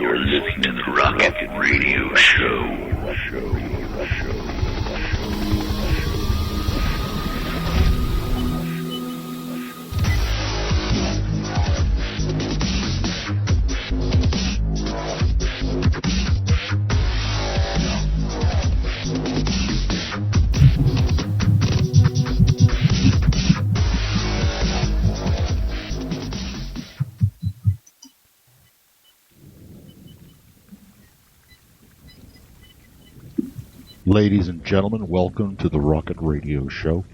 You're listening to the Rocket Radio Show. Ladies and gentlemen, welcome to the Rocket Radio Show.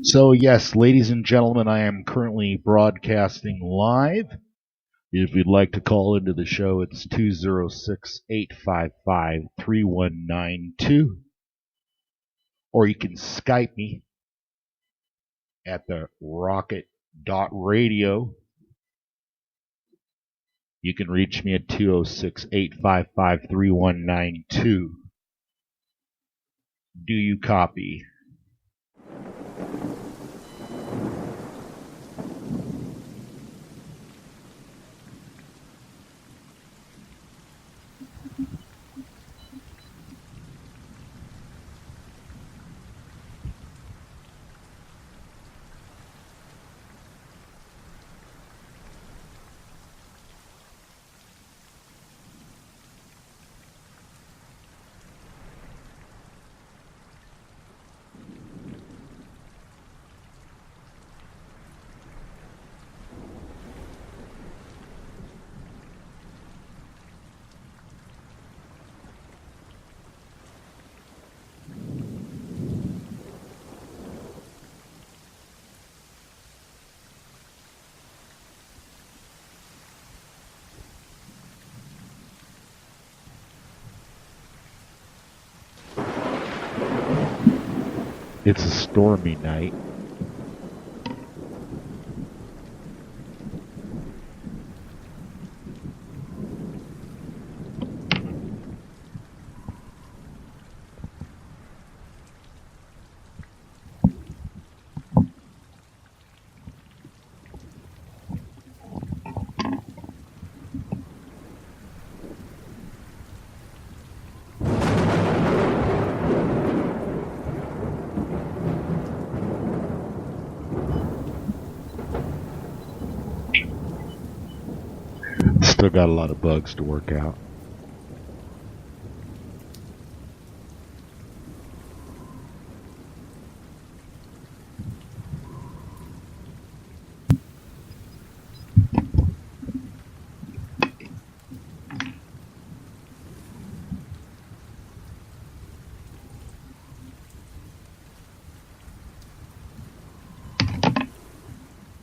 So yes, ladies and gentlemen, I am currently broadcasting live. If you'd like to call into the show, it's 206-855-3192. Or you can Skype me at the rocket.radio. You can reach me at 206-855-3192. Do you copy? It's a stormy night. Still got a lot of bugs to work out.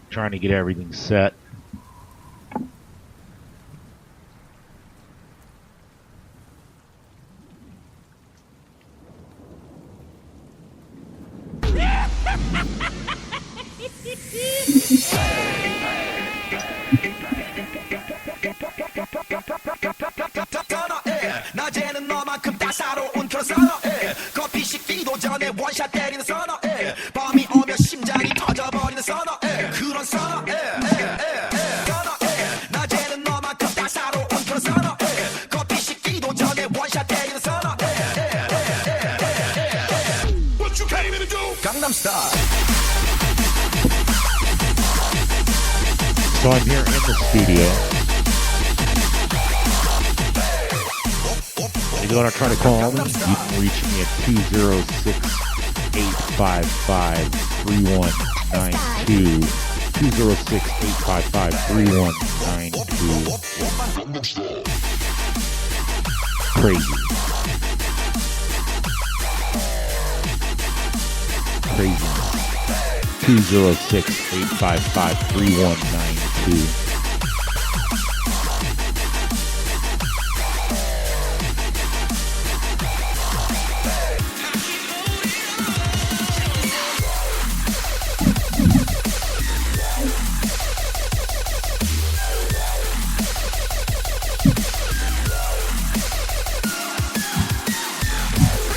Trying to get everything set. 낮에는 너만큼 따사로운 그런 선어해 커피 식기도 전에 원샷 때리는 선어해 밤이 오면 심장이 터져버리는 선어해 그런 선어해 선어해 낮에는 너만큼 따사로운 그런 선어해 커피 식기도 전에 원샷 때리는 선어해 What you came here to do? Gangnam Style. So I'm here in the studio. If you want to try to call me, you can reach me at 206-855-3192. 206-855-3192. Crazy. craziness. 206-855-3192.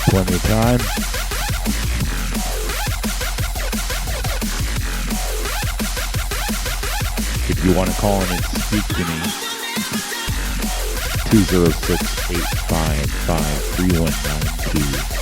Plenty of time. If you want to call in and speak to me, 206-855-3192.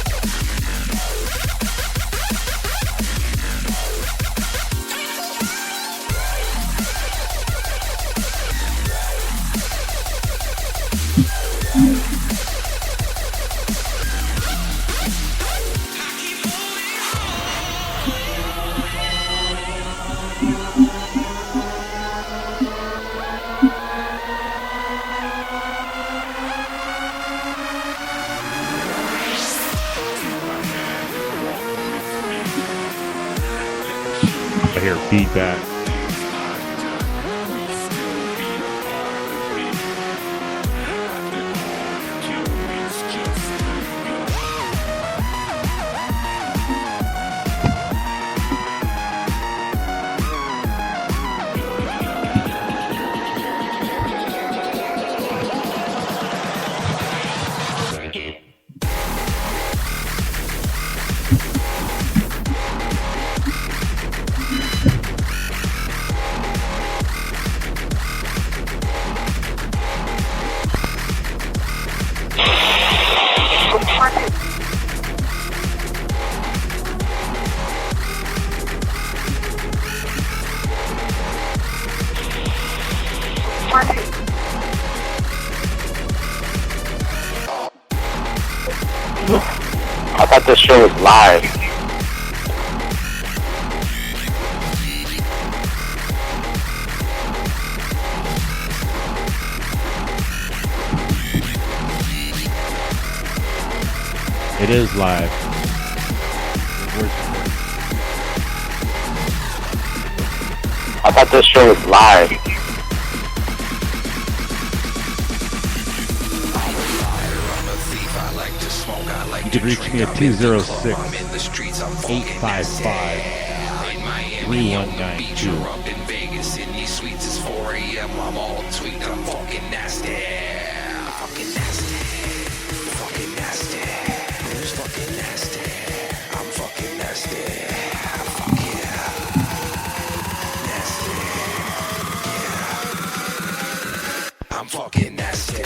I hear feedback. I thought this show was live. It is live. I thought this show was live. You can reach me at 206-855-3192. In Vegas, in these suites, it's 4 a.m. I'm all tweaked, I'm fucking nasty. Fucking nasty. Fucking nasty. It's fucking nasty. I'm fucking nasty. Fuck yeah. Nasty. Yeah. I'm fucking nasty.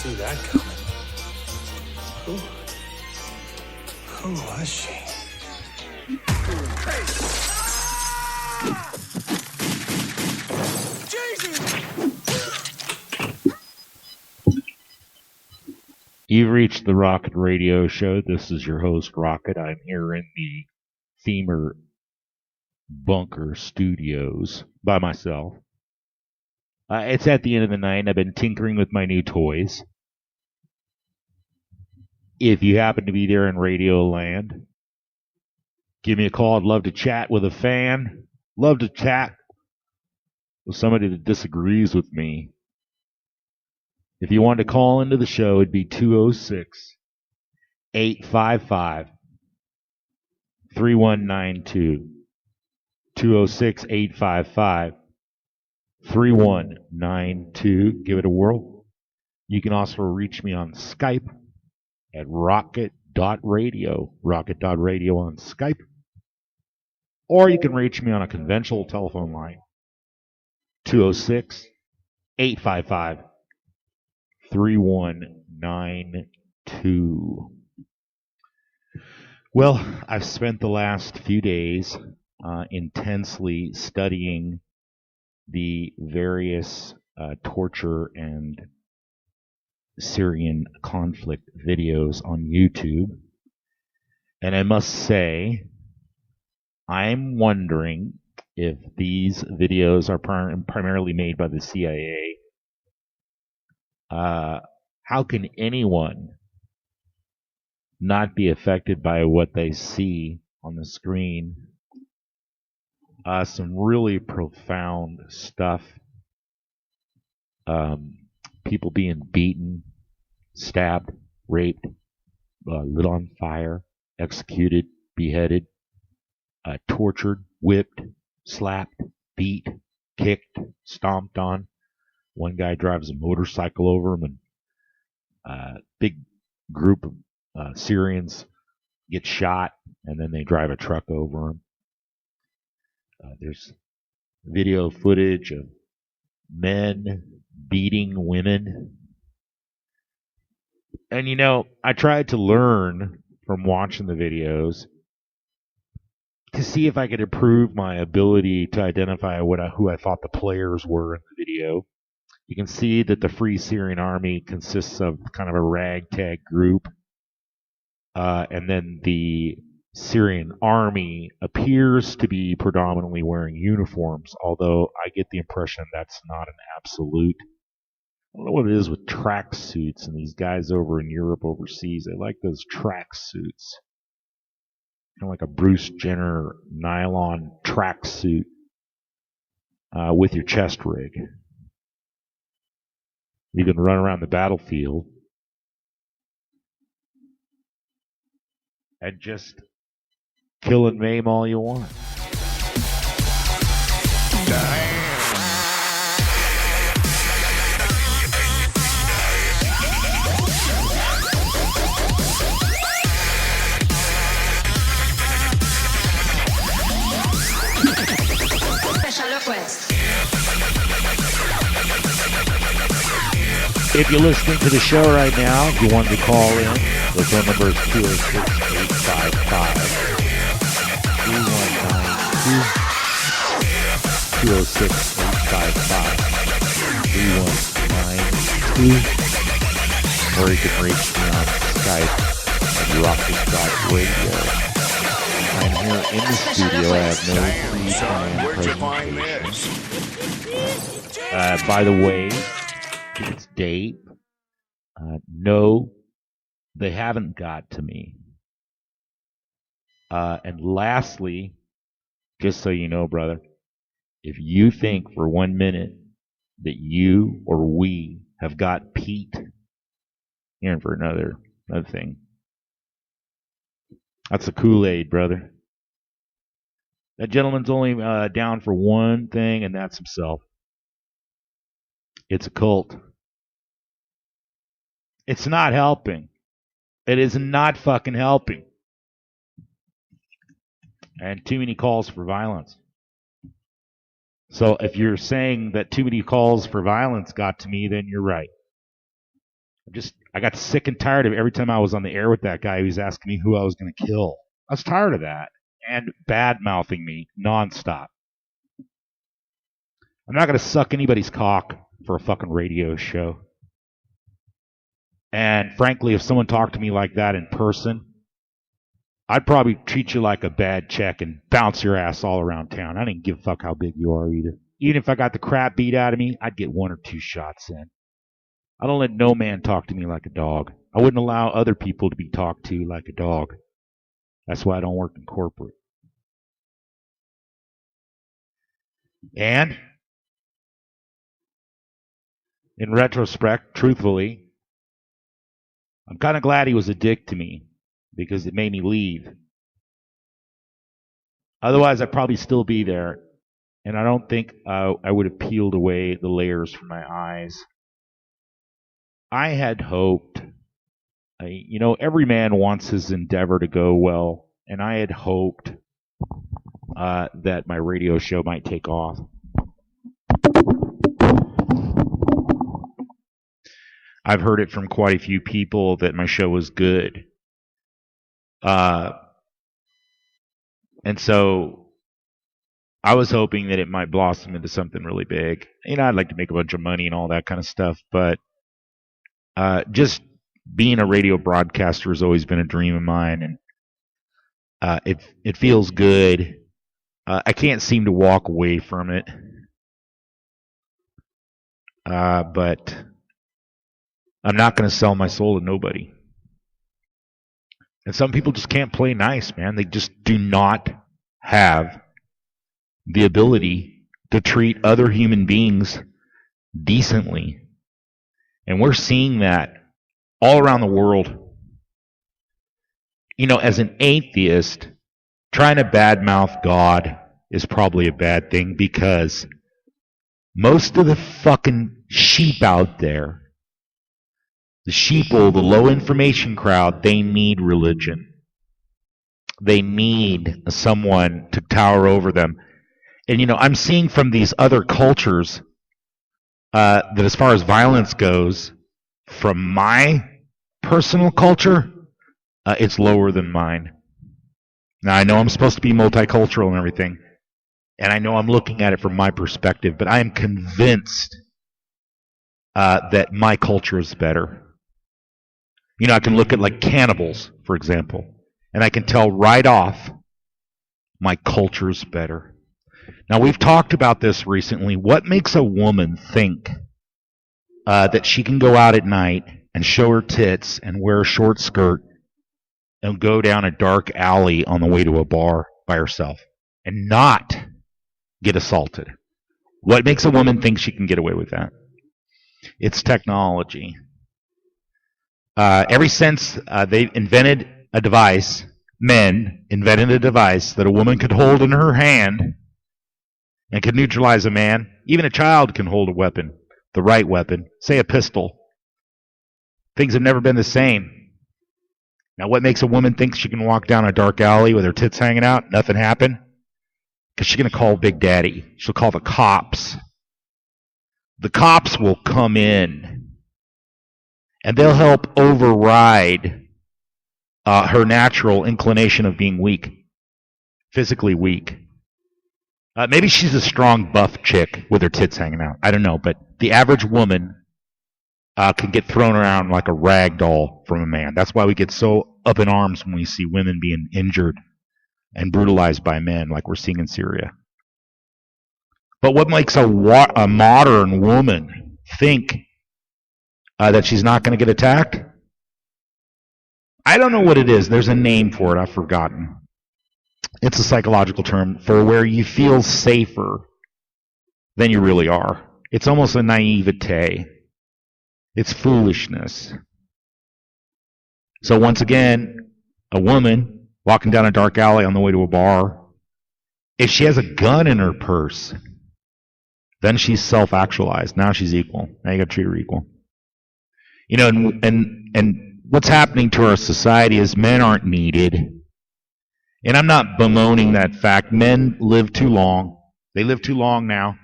see that coming. Who was she? You've reached the Rocket Radio Show. This is your host, Rocket. I'm here in the Femur Bunker Studios by myself. It's at the end of the night, and I've been tinkering with my new toys. If you happen to be there in Radio Land, give me a call. I'd love to chat with a fan. Love to chat with somebody that disagrees with me. If you want to call into the show, it'd be 206-855-3192. 206-855-3192. Give it a whirl. You can also reach me on Skype at rocket.radio. Rocket.radio on Skype. Or you can reach me on a conventional telephone line. 206-855-3192. Well, I've spent the last few days intensely studying the various torture and Syrian conflict videos on YouTube. And I must say, I'm wondering if these videos are primarily made by the CIA. How can anyone not be affected by what they see on the screen? Some really profound stuff. People being beaten, stabbed, raped, lit on fire, executed, beheaded, tortured, whipped, slapped, beat, kicked, stomped on. One guy drives a motorcycle over him, and a big group of Syrians get shot, and then they drive a truck over him. There's video footage of men beating women. And you know, I tried to learn from watching the videos to see if I could improve my ability to identify who I thought the players were in the video. You can see that the Free Syrian Army consists of kind of a ragtag group. And then the Syrian Army appears to be predominantly wearing uniforms, although I get the impression that's not an absolute. I don't know what it is with track suits and these guys over in Europe overseas. They like those track suits. Kind of like a Bruce Jenner nylon track suit with your chest rig. You can run around the battlefield and just kill and maim all you want. Special request. If you're listening to the show right now, if you wanted to call in, the phone number is 206-855-3192. Or you can reach me on Skype at rocket.radio. I'm here in the studio. I have no pre-planned presentation. By the way, it's Dave. No, they haven't got to me. And lastly, just so you know, brother, if you think for 1 minute that you or we have got Pete, here for another thing. That's a Kool-Aid, brother. That gentleman's only down for one thing, and that's himself. It's a cult. It's not helping. It is not fucking helping. And too many calls for violence. So if you're saying that too many calls for violence got to me, then you're right. I got sick and tired of every time I was on the air with that guy, he was asking me who I was going to kill. I was tired of that. And bad-mouthing me nonstop. I'm not going to suck anybody's cock for a fucking radio show. And frankly, if someone talked to me like that in person, I'd probably treat you like a bad check and bounce your ass all around town. I didn't give a fuck how big you are either. Even if I got the crap beat out of me, I'd get 1 or 2 shots in. I don't let no man talk to me like a dog. I wouldn't allow other people to be talked to like a dog. That's why I don't work in corporate. And in retrospect, truthfully, I'm kind of glad he was a dick to me because it made me leave. Otherwise, I'd probably still be there. And I don't think I would have peeled away the layers from my eyes. I had hoped, every man wants his endeavor to go well. And I had hoped that my radio show might take off. I've heard it from quite a few people that my show was good. And so I was hoping that it might blossom into something really big. I'd like to make a bunch of money and all that kind of stuff, but just being a radio broadcaster has always been a dream of mine, and it feels good. I can't seem to walk away from it. But I'm not going to sell my soul to nobody. And some people just can't play nice, man. They just do not have the ability to treat other human beings decently. And we're seeing that all around the world. As an atheist, trying to badmouth God is probably a bad thing because most of the fucking sheep out there, the sheeple, the low information crowd, they need religion. They need someone to tower over them. And, I'm seeing from these other cultures that as far as violence goes, from my personal culture, it's lower than mine. Now, I know I'm supposed to be multicultural and everything, and I know I'm looking at it from my perspective, but I am convinced that my culture is better. I can look at like cannibals, for example, and I can tell right off my culture's better. Now, we've talked about this recently. What makes a woman think that she can go out at night and show her tits and wear a short skirt and go down a dark alley on the way to a bar by herself and not get assaulted? What makes a woman think she can get away with that? It's technology. Ever since they invented a device, men invented a device that a woman could hold in her hand and could neutralize a man. Even a child can hold a weapon, the right weapon, say a pistol. Things have never been the same. Now, what makes a woman think she can walk down a dark alley with her tits hanging out? Nothing happened. Because she's going to call Big Daddy. She'll call the cops. The cops will come in, and they'll help override her natural inclination of being weak, physically weak. Maybe she's a strong, buff chick with her tits hanging out. I don't know, but the average woman can get thrown around like a rag doll from a man. That's why we get so up in arms when we see women being injured and brutalized by men like we're seeing in Syria. But what makes a modern woman think that she's not going to get attacked? I don't know what it is. There's a name for it. I've forgotten. It's a psychological term for where you feel safer than you really are. It's almost a naivete. It's foolishness. So once again, a woman walking down a dark alley on the way to a bar, if she has a gun in her purse, then she's self-actualized. Now she's equal. Now you got to treat her equal. And what's happening to our society is men aren't needed. And I'm not bemoaning that fact. Men live too long. They live too long now.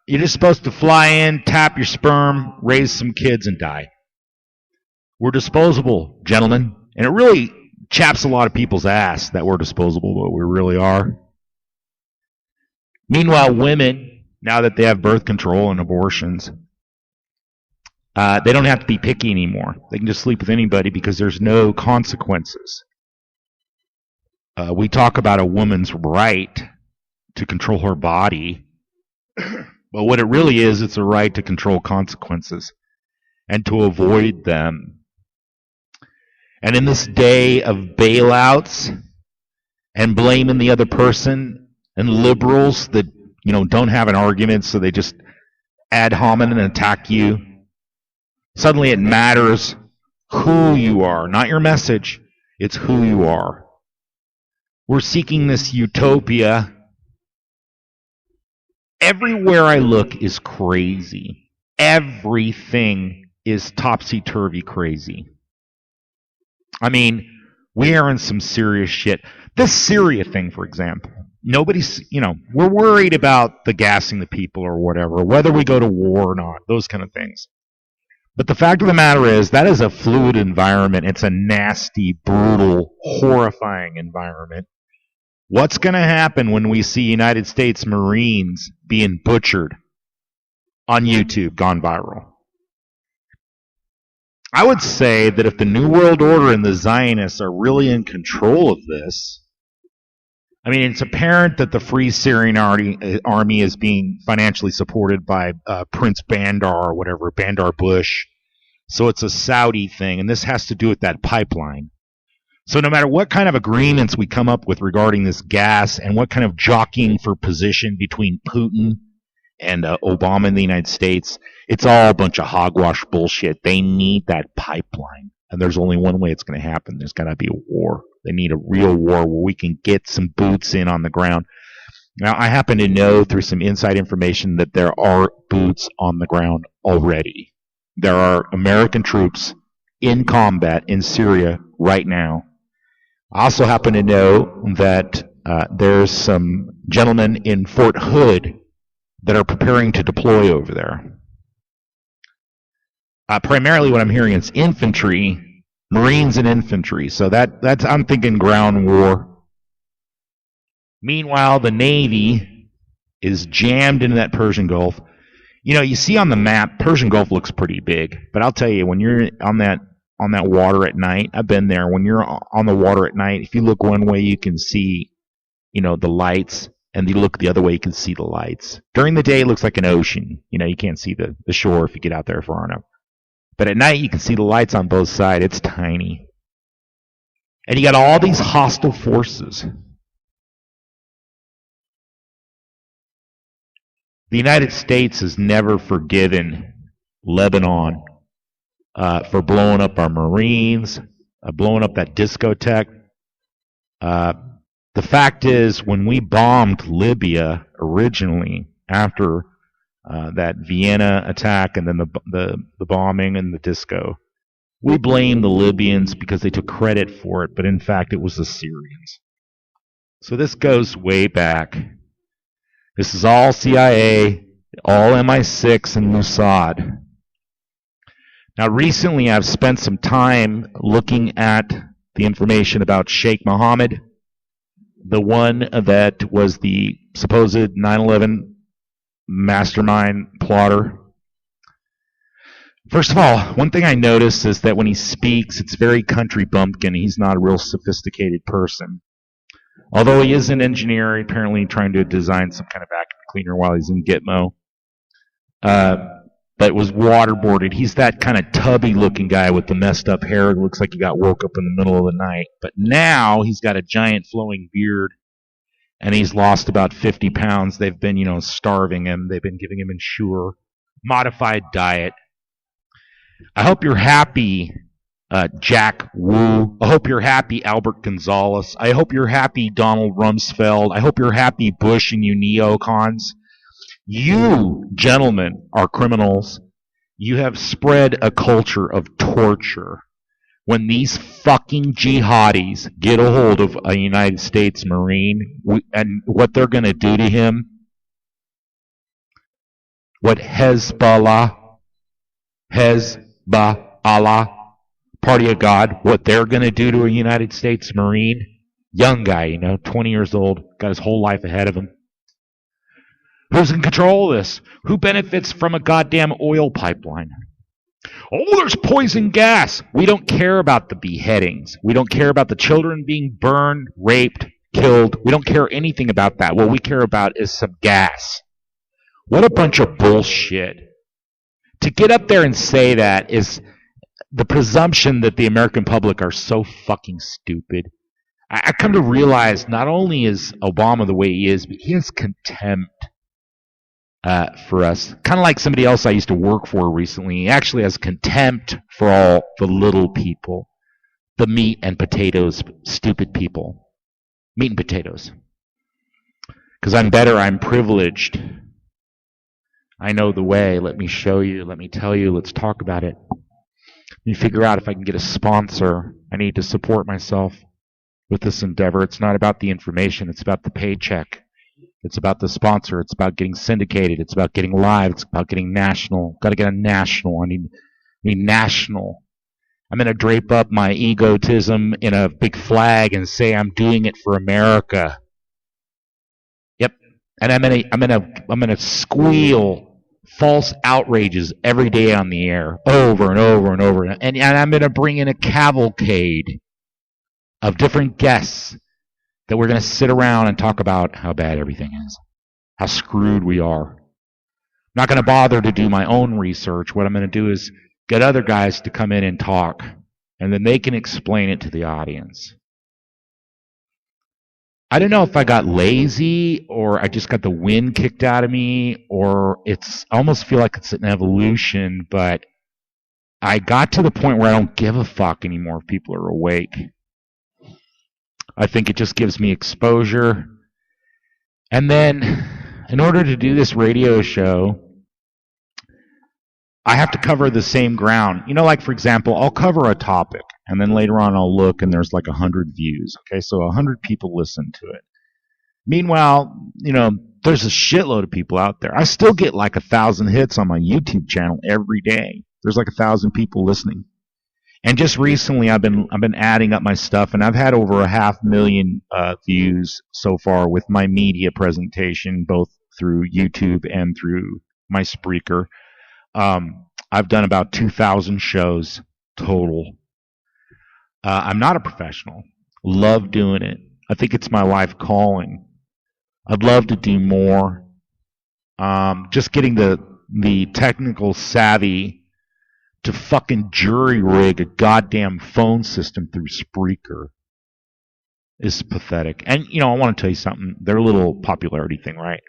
You're just supposed to fly in, tap your sperm, raise some kids, and die. We're disposable, gentlemen. And it really chaps a lot of people's ass that we're disposable, but we really are. Meanwhile, women, now that they have birth control and abortions, they don't have to be picky anymore. They can just sleep with anybody because there's no consequences. We talk about a woman's right to control her body, but what it really is, it's a right to control consequences and to avoid them. And in this day of bailouts and blaming the other person and liberals that, don't have an argument, so they just ad hominem and attack you, suddenly it matters who you are, not your message. It's who you are. We're seeking this utopia. Everywhere I look is crazy. Everything is topsy-turvy crazy. I mean, we are in some serious shit. This Syria thing, for example. Nobody's, we're worried about the gassing the people or whatever, whether we go to war or not, those kind of things. But the fact of the matter is, that is a fluid environment. It's a nasty, brutal, horrifying environment. What's going to happen when we see United States Marines being butchered on YouTube, gone viral? I would say that if the New World Order and the Zionists are really in control of this, I mean, it's apparent that the Free Syrian Army is being financially supported by Prince Bandar or whatever, Bandar Bush. So it's a Saudi thing, and this has to do with that pipeline. So no matter what kind of agreements we come up with regarding this gas and what kind of jockeying for position between Putin and Obama in the United States, it's all a bunch of hogwash bullshit. They need that pipeline. And there's only one way it's going to happen. There's got to be a war. They need a real war where we can get some boots in on the ground. Now, I happen to know through some inside information that there are boots on the ground already. There are American troops in combat in Syria right now. I also happen to know that there's some gentlemen in Fort Hood that are preparing to deploy over there. Primarily what I'm hearing is infantry, Marines and infantry. So that's I'm thinking ground war. Meanwhile, the Navy is jammed into that Persian Gulf. You see on the map, Persian Gulf looks pretty big. But I'll tell you, when you're on that water at night, I've been there. When you're on the water at night, if you look one way, you can see, the lights. And you look the other way, you can see the lights. During the day, it looks like an ocean. You can't see the shore if you get out there far enough. But at night, you can see the lights on both sides. It's tiny. And you got all these hostile forces. The United States has never forgiven Lebanon for blowing up our Marines, blowing up that discotheque. The fact is, when we bombed Libya originally, after that Vienna attack and then the bombing and the disco, we blamed the Libyans because they took credit for it, but in fact it was the Syrians. So this goes way back. This is all CIA, all MI6 and Mossad. Now recently I've spent some time looking at the information about Sheikh Mohammed, the one that was the supposed 9/11 mastermind plotter. First of all, one thing I noticed is that when he speaks, it's very country bumpkin. He's not a real sophisticated person. Although he is an engineer, apparently trying to design some kind of vacuum cleaner while he's in Gitmo. But was waterboarded. He's that kind of tubby-looking guy with the messed up hair. It looks like he got woke up in the middle of the night. But now he's got a giant flowing beard. And he's lost about 50 pounds. They've been, starving him. They've been giving him Ensure, modified diet. I hope you're happy, Jack Wu. I hope you're happy, Albert Gonzalez. I hope you're happy, Donald Rumsfeld. I hope you're happy, Bush and you neocons. You, gentlemen, are criminals. You have spread a culture of torture. When these fucking jihadis get a hold of a United States Marine and what they're going to do to him, what Hezbollah, Party of God, what they're going to do to a United States Marine? Young guy, 20 years old, got his whole life ahead of him. Who's in control of this? Who benefits from a goddamn oil pipeline? Oh, there's poison gas. We don't care about the beheadings. We don't care about the children being burned, raped, killed. We don't care anything about that. What we care about is some gas. What a bunch of bullshit. To get up there and say that is the presumption that the American public are so fucking stupid. I come to realize not only is Obama the way he is, but he has contempt for us. Kind of like somebody else I used to work for recently. He actually has contempt for all the little people. The meat and potatoes, stupid people. Meat and potatoes. Because I'm better, I'm privileged. I know the way. Let me show you. Let me tell you. Let's talk about it. Let me figure out if I can get a sponsor. I need to support myself with this endeavor. It's not about the information. It's about the paycheck. It's about the sponsor. It's about getting syndicated. It's about getting live. It's about getting national. Got to get a national. I need national. I'm going to drape up my egotism in a big flag and say I'm doing it for America. Yep. And I'm going to squeal false outrages every day on the air, over and over and over. And I'm going to bring in a cavalcade of different guests that we're going to sit around and talk about how bad everything is, how screwed we are. I'm not going to bother to do my own research. What I'm going to do is get other guys to come in and talk, and then they can explain it to the audience. I don't know if I got lazy or I just got the wind kicked out of me, or I almost feel like it's an evolution, but I got to the point where I don't give a fuck anymore if people are awake. I think it just gives me exposure. And then, in order to do this radio show, I have to cover the same ground. Like, for example, I'll cover a topic, and then later on I'll look, and there's like 100 views. Okay, so 100 people listen to it. Meanwhile, there's a shitload of people out there. I still get like 1,000 hits on my YouTube channel every day. There's like 1,000 people listening. And just recently, I've been adding up my stuff, and I've had over 500,000 views so far with my media presentation, both through YouTube and through my Spreaker. I've done about 2,000 shows total. I'm not a professional. Love doing it. I think it's my life calling. I'd love to do more. Just getting the technical savvy to fucking jury rig a goddamn phone system through Spreaker is pathetic. And, I want to tell you something. Their little popularity thing, right?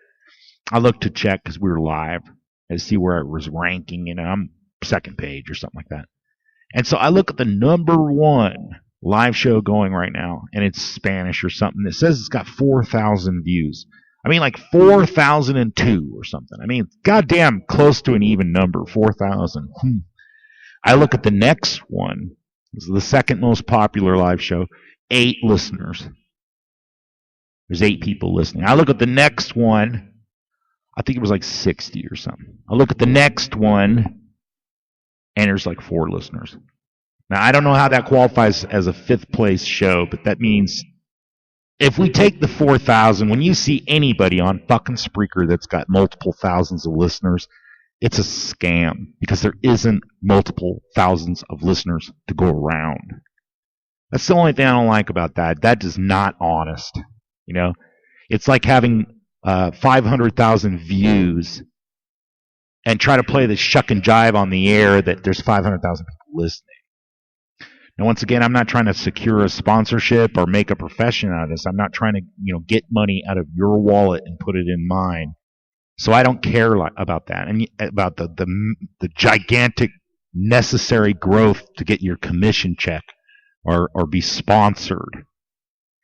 I looked to check because we were live and see where it was ranking, I'm second page or something like that. And so I look at the number 1 live show going right now, and it's Spanish or something. It says it's got 4,000 views. I mean, like 4,002 or something. I mean, goddamn close to an even number, 4,000. I look at the next one. This is the second most popular live show. 8 listeners. There's 8 people listening. I look at the next one. I think it was like 60 or something. I look at the next one, and there's like 4 listeners. Now, I don't know how that qualifies as a 5th place show, but that means if we take the 4,000, when you see anybody on fucking Spreaker that's got multiple thousands of listeners, it's a scam because there isn't multiple thousands of listeners to go around. That's the only thing I don't like about that. That is not honest. It's like having 500,000 views and try to play the shuck and jive on the air that there's 500,000 people listening. Now, once again, I'm not trying to secure a sponsorship or make a profession out of this. I'm not trying to, get money out of your wallet and put it in mine. So I don't care about that and about the gigantic necessary growth to get your commission check or be sponsored.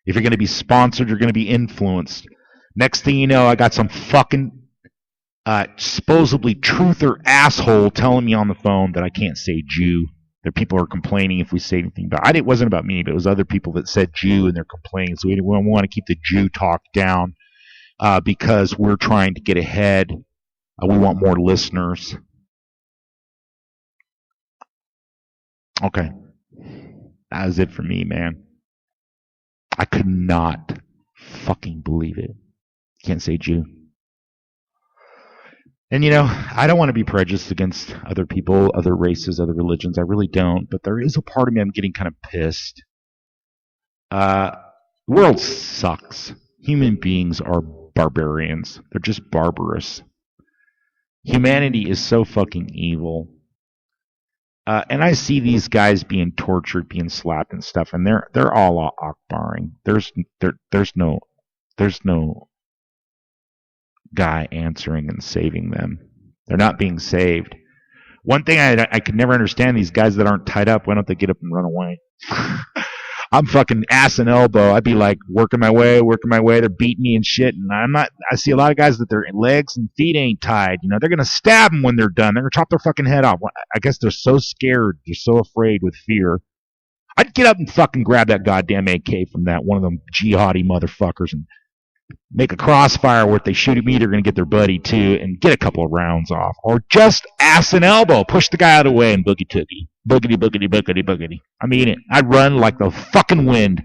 If you're going to be sponsored, you're going to be influenced. Next thing you know, I got some fucking supposedly truther asshole telling me on the phone that I can't say Jew. That people are complaining if we say anything about it. Wasn't about me, but it was other people that said Jew and they're complaining. So we want to keep the Jew talk down because we're trying to get ahead We want more listeners. Okay. That was it for me, man. I could not fucking believe it. Can't say Jew. And, I don't want to be prejudiced against other people, other races, other religions. I really don't. But there is a part of me I'm getting kind of pissed. The world sucks. Human beings are barbarians. They're just barbarous. Humanity is so fucking evil. And I see these guys being tortured, being slapped and stuff, and they're all Akbaring. There's no guy answering and saving them. They're not being saved. One thing I could never understand, these guys that aren't tied up, why don't they get up and run away? I'm fucking ass and elbow. I'd be like working my way. They're beating me and shit. And I see a lot of guys that their legs and feet ain't tied. They're going to stab them when they're done. They're going to chop their fucking head off. I guess they're so scared. They're so afraid with fear. I'd get up and fucking grab that goddamn AK from that one of them jihadi motherfuckers and make a crossfire where if they shoot at me, they're going to get their buddy too and get a couple of rounds off. Or just ass and elbow. Push the guy out of the way and boogie-toogie. Boogity, boogity, boogity, boogity. I mean, I'd run like the fucking wind.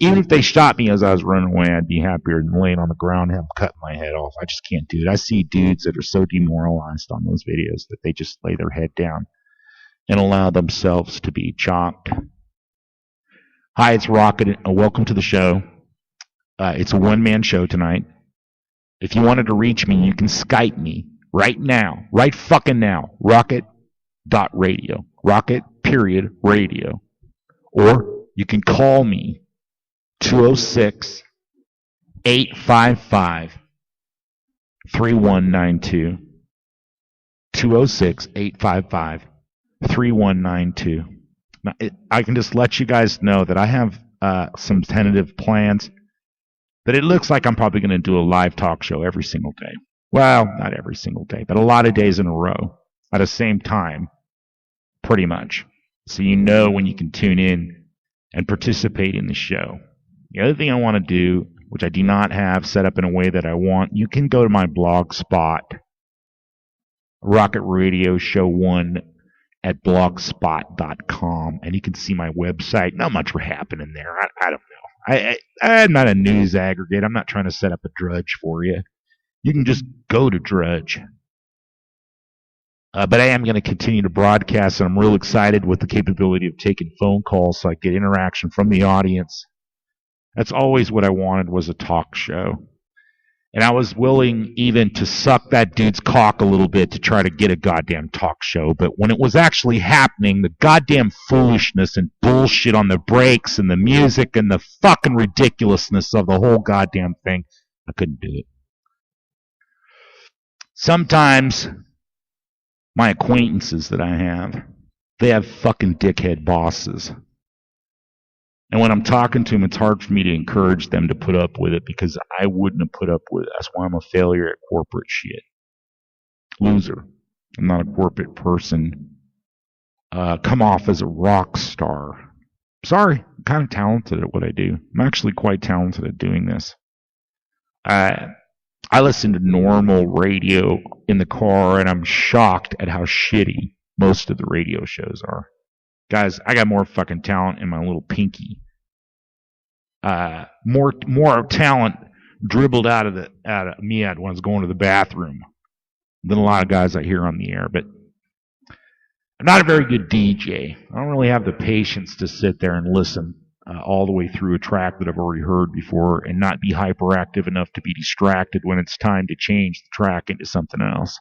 Even if they shot me as I was running away, I'd be happier than laying on the ground and cutting my head off. I just can't do it. I see dudes that are so demoralized on those videos that they just lay their head down and allow themselves to be chopped. Hi, it's Rocket. Welcome to the show. It's a one-man show tonight. If you wanted to reach me, you can Skype me right now. Right fucking now. Rocket.radio. Rocket.radio. Or you can call me 206-855-3192. 206-855-3192. Now, I can just let you guys know that I have some tentative plans. But it looks like I'm probably going to do a live talk show every single day. Well, not every single day, but a lot of days in a row at the same time, pretty much. So when you can tune in and participate in the show. The other thing I want to do, which I do not have set up in a way that I want, you can go to my blog spot, Rocket Radio Show 1 at blogspot.com, and you can see my website. Not much will happen in there. I don't know. I'm not a news aggregate. I'm not trying to set up a Drudge for you. You can just go to Drudge. But I am going to continue to broadcast, and I'm real excited with the capability of taking phone calls so I get interaction from the audience. That's always what I wanted, was a talk show. And I was willing even to suck that dude's cock a little bit to try to get a goddamn talk show. But when it was actually happening, the goddamn foolishness and bullshit on the breaks and the music and the fucking ridiculousness of the whole goddamn thing, I couldn't do it. Sometimes my acquaintances that I have, they have fucking dickhead bosses. And when I'm talking to them, it's hard for me to encourage them to put up with it because I wouldn't have put up with it. That's why I'm a failure at corporate shit. Loser. I'm not a corporate person. Come off as a rock star. Sorry, I'm kind of talented at what I do. I'm actually quite talented at doing this. I listen to normal radio in the car, and I'm shocked at how shitty most of the radio shows are. Guys, I got more fucking talent in my little pinky. More talent dribbled out of me when I was going to the bathroom than a lot of guys I hear on the air. But I'm not a very good DJ. I don't really have the patience to sit there and listen all the way through a track that I've already heard before and not be hyperactive enough to be distracted when it's time to change the track into something else.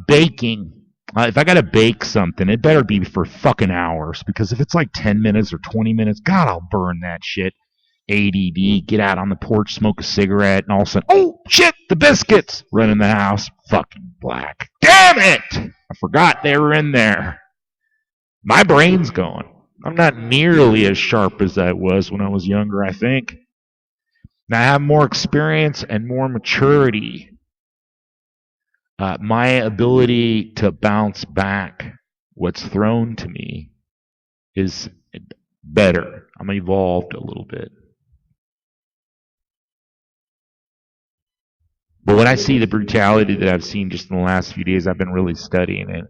Baking. If I gotta bake something, it better be for fucking hours, because if it's like 10 minutes or 20 minutes, God, I'll burn that shit. ADD, get out on the porch, smoke a cigarette, and all of a sudden, oh shit, the biscuits! Run in the house, fucking black. Damn it! I forgot they were in there. My brain's going. I'm not nearly as sharp as I was when I was younger, I think. Now I have more experience and more maturity. My ability to bounce back what's thrown to me is better. I'm evolved a little bit. But when I see the brutality that I've seen just in the last few days, I've been really studying it.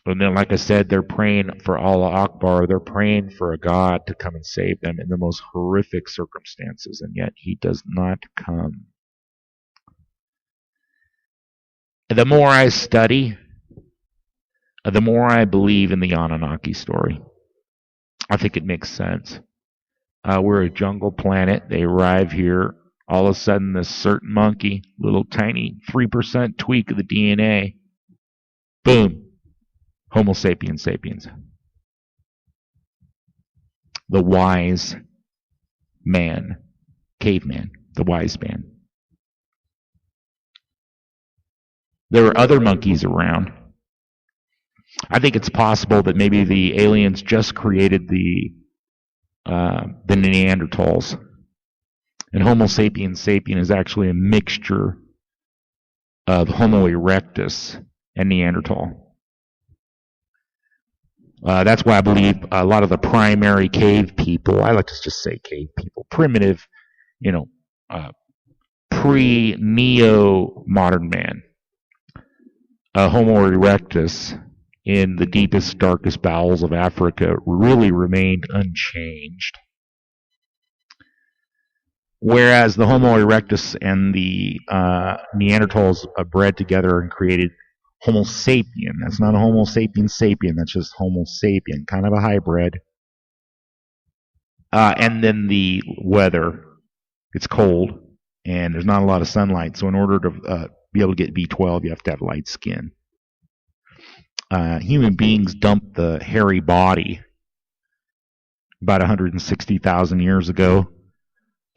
And then, like I said, they're praying for Allah Akbar. They're praying for a God to come and save them in the most horrific circumstances, and yet He does not come. And the more I study, the more I believe in the Anunnaki story. I think it makes sense. We're a jungle planet. They arrive here. All of a sudden, this certain monkey, little tiny 3% tweak of the DNA, boom. Homo sapiens sapiens. The wise man. Caveman. The wise man. There were other monkeys around. I think it's possible that maybe the aliens just created the Neanderthals. And Homo sapiens sapien is actually a mixture of Homo erectus and Neanderthal. That's why I believe a lot of the primary cave people, I like to just say cave people, primitive, pre-neo-modern man, Homo erectus in the deepest, darkest bowels of Africa really remained unchanged. Whereas the Homo erectus and the Neanderthals bred together and created Homo sapien. That's not a Homo sapiens sapien. That's just Homo sapien, kind of a hybrid. And then the weather. It's cold, and there's not a lot of sunlight. So in order to be able to get B12, you have to have light skin. Human beings dumped the hairy body about 160,000 years ago.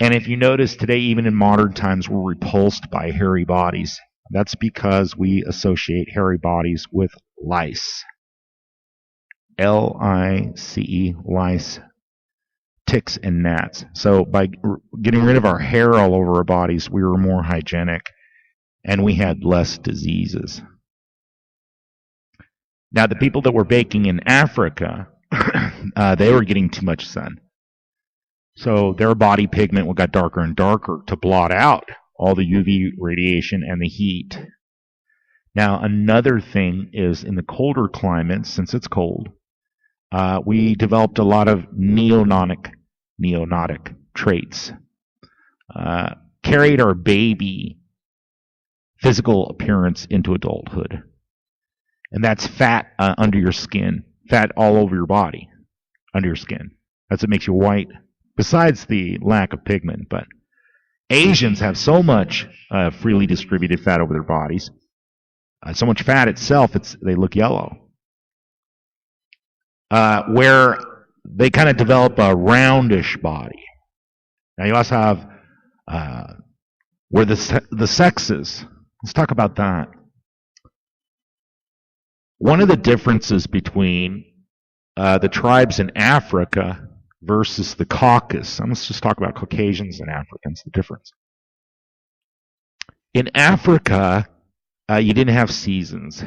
And if you notice today, even in modern times, we're repulsed by hairy bodies. That's because we associate hairy bodies with lice. L-I-C-E, lice, ticks, and gnats. So by getting rid of our hair all over our bodies, we were more hygienic, and we had less diseases. Now, the people that were baking in Africa, they were getting too much sun. So their body pigment got darker and darker to blot out all the UV radiation and the heat. Now, another thing is in the colder climates, since it's cold, we developed a lot of neonatic traits. Carried our baby physical appearance into adulthood. And that's fat under your skin, fat all over your body, under your skin. That's what makes you white, besides the lack of pigment, but Asians have so much freely distributed fat over their bodies, so much fat itself, they look yellow. Where they kind of develop a roundish body. Now you also have where the sexes. Let's talk about that. One of the differences between the tribes in Africa versus the Caucasus. Let's just talk about Caucasians and Africans, the difference. In Africa, you didn't have seasons.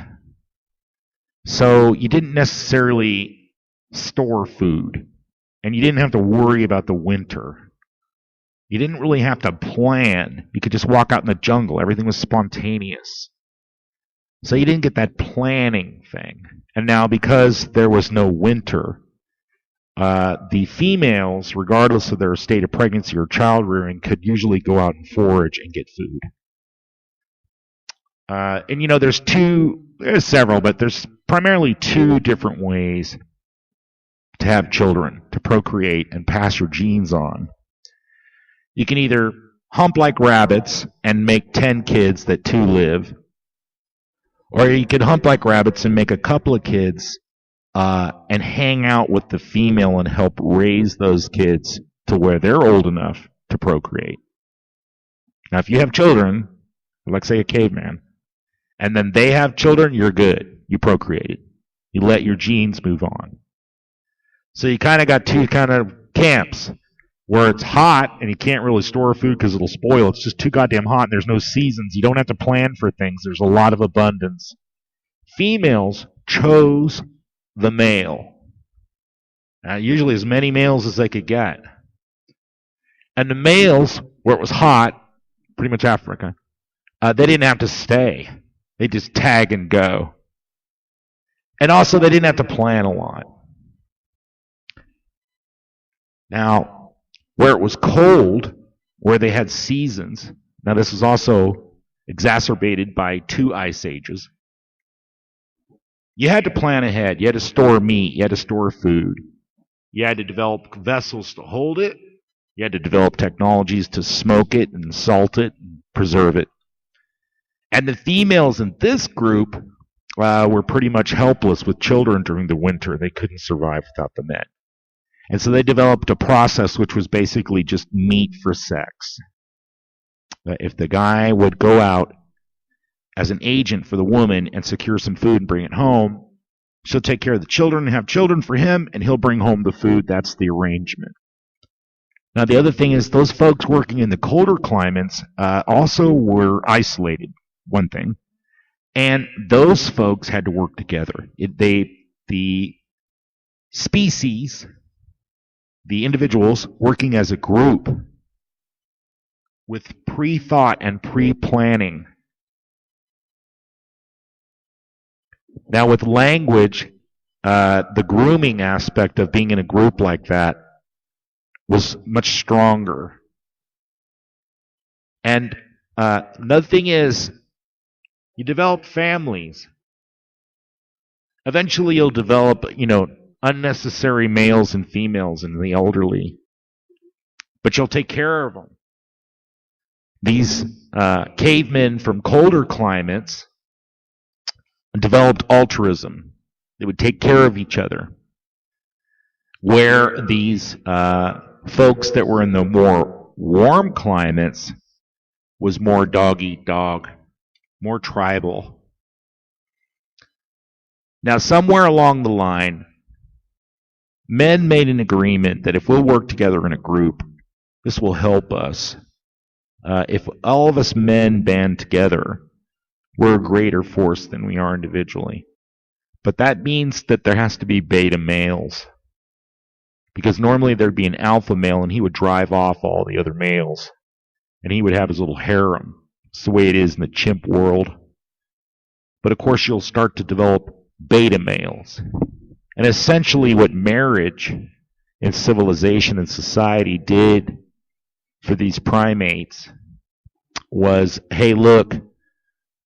So you didn't necessarily store food. And you didn't have to worry about the winter. You didn't really have to plan. You could just walk out in the jungle. Everything was spontaneous. So you didn't get that planning thing. And now because there was no winter, the females, regardless of their state of pregnancy or child rearing, could usually go out and forage and get food. And there's several, but there's primarily two different ways to have children, to procreate and pass your genes on. You can either hump like rabbits and make 10 kids that 2 live, or you can hump like rabbits and make a couple of kids and hang out with the female and help raise those kids to where they're old enough to procreate. Now, if you have children, like say a caveman, and then they have children, you're good. You procreated. You let your genes move on. So you kind of got two kind of camps where it's hot and you can't really store food because it'll spoil. It's just too goddamn hot and there's no seasons. You don't have to plan for things. There's a lot of abundance. Females chose the male. Usually as many males as they could get. And the males, where it was hot, pretty much Africa. They didn't have to stay. They just tag and go. And also, they didn't have to plan a lot. Now, where it was cold, where they had seasons, now this was also exacerbated by 2 ice ages. You had to plan ahead. You had to store meat. You had to store food. You had to develop vessels to hold it. You had to develop technologies to smoke it and salt it and preserve it. And the females in this group were pretty much helpless with children during the winter. They couldn't survive without the men. And so they developed a process which was basically just meat for sex. If the guy would go out as an agent for the woman and secure some food and bring it home, she'll take care of the children and have children for him, and he'll bring home the food. That's the arrangement. Now, the other thing is those folks working in the colder climates also were isolated, one thing. And those folks had to work together. The species, the individuals working as a group with pre-thought and pre-planning. Now, with language, the grooming aspect of being in a group like that was much stronger. And another thing is, you develop families. Eventually, you'll develop, unnecessary males and females in the elderly. But you'll take care of them. These cavemen from colder climates developed altruism. They would take care of each other. Where these folks that were in the more warm climates was more dog eat dog, more tribal. Now, somewhere along the line, men made an agreement that if we'll work together in a group, this will help us. If all of us men band together, we're a greater force than we are individually. But that means that there has to be beta males. Because normally there'd be an alpha male and he would drive off all the other males. And he would have his little harem. It's the way it is in the chimp world. But of course you'll start to develop beta males. And essentially what marriage and civilization and society did for these primates was, hey, look,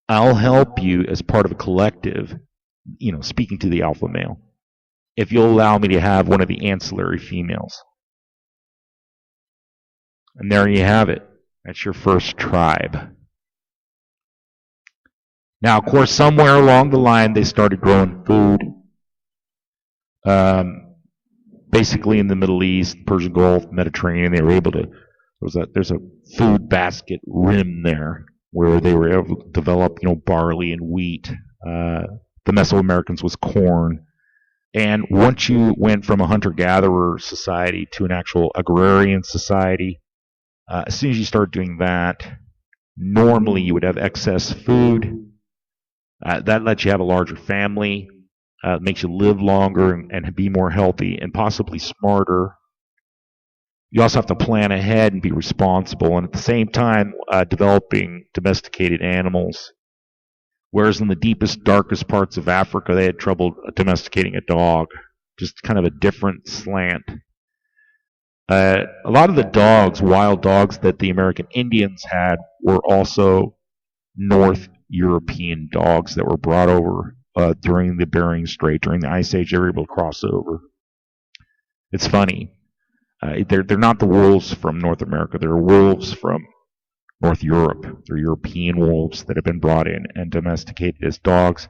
I'll help you as part of a collective, speaking to the alpha male, if you'll allow me to have one of the ancillary females. And there you have it. That's your first tribe. Now, of course, somewhere along the line, they started growing food. Basically in the Middle East, Persian Gulf, Mediterranean, they were able to, there's a food basket rim there where they were able to develop, barley and wheat. The Mesoamericans was corn. And once you went from a hunter-gatherer society to an actual agrarian society, as soon as you start doing that, normally you would have excess food. That lets you have a larger family, makes you live longer and be more healthy and possibly smarter. You also have to plan ahead and be responsible, and at the same time developing domesticated animals. Whereas in the deepest, darkest parts of Africa, they had trouble domesticating a dog. Just kind of a different slant. A lot of the dogs, wild dogs that the American Indians had, were also North European dogs that were brought over during the Bering Strait, during the Ice Age. They were able to cross over. It's funny. They're not the wolves from North America. They're wolves from North Europe. They're European wolves that have been brought in and domesticated as dogs.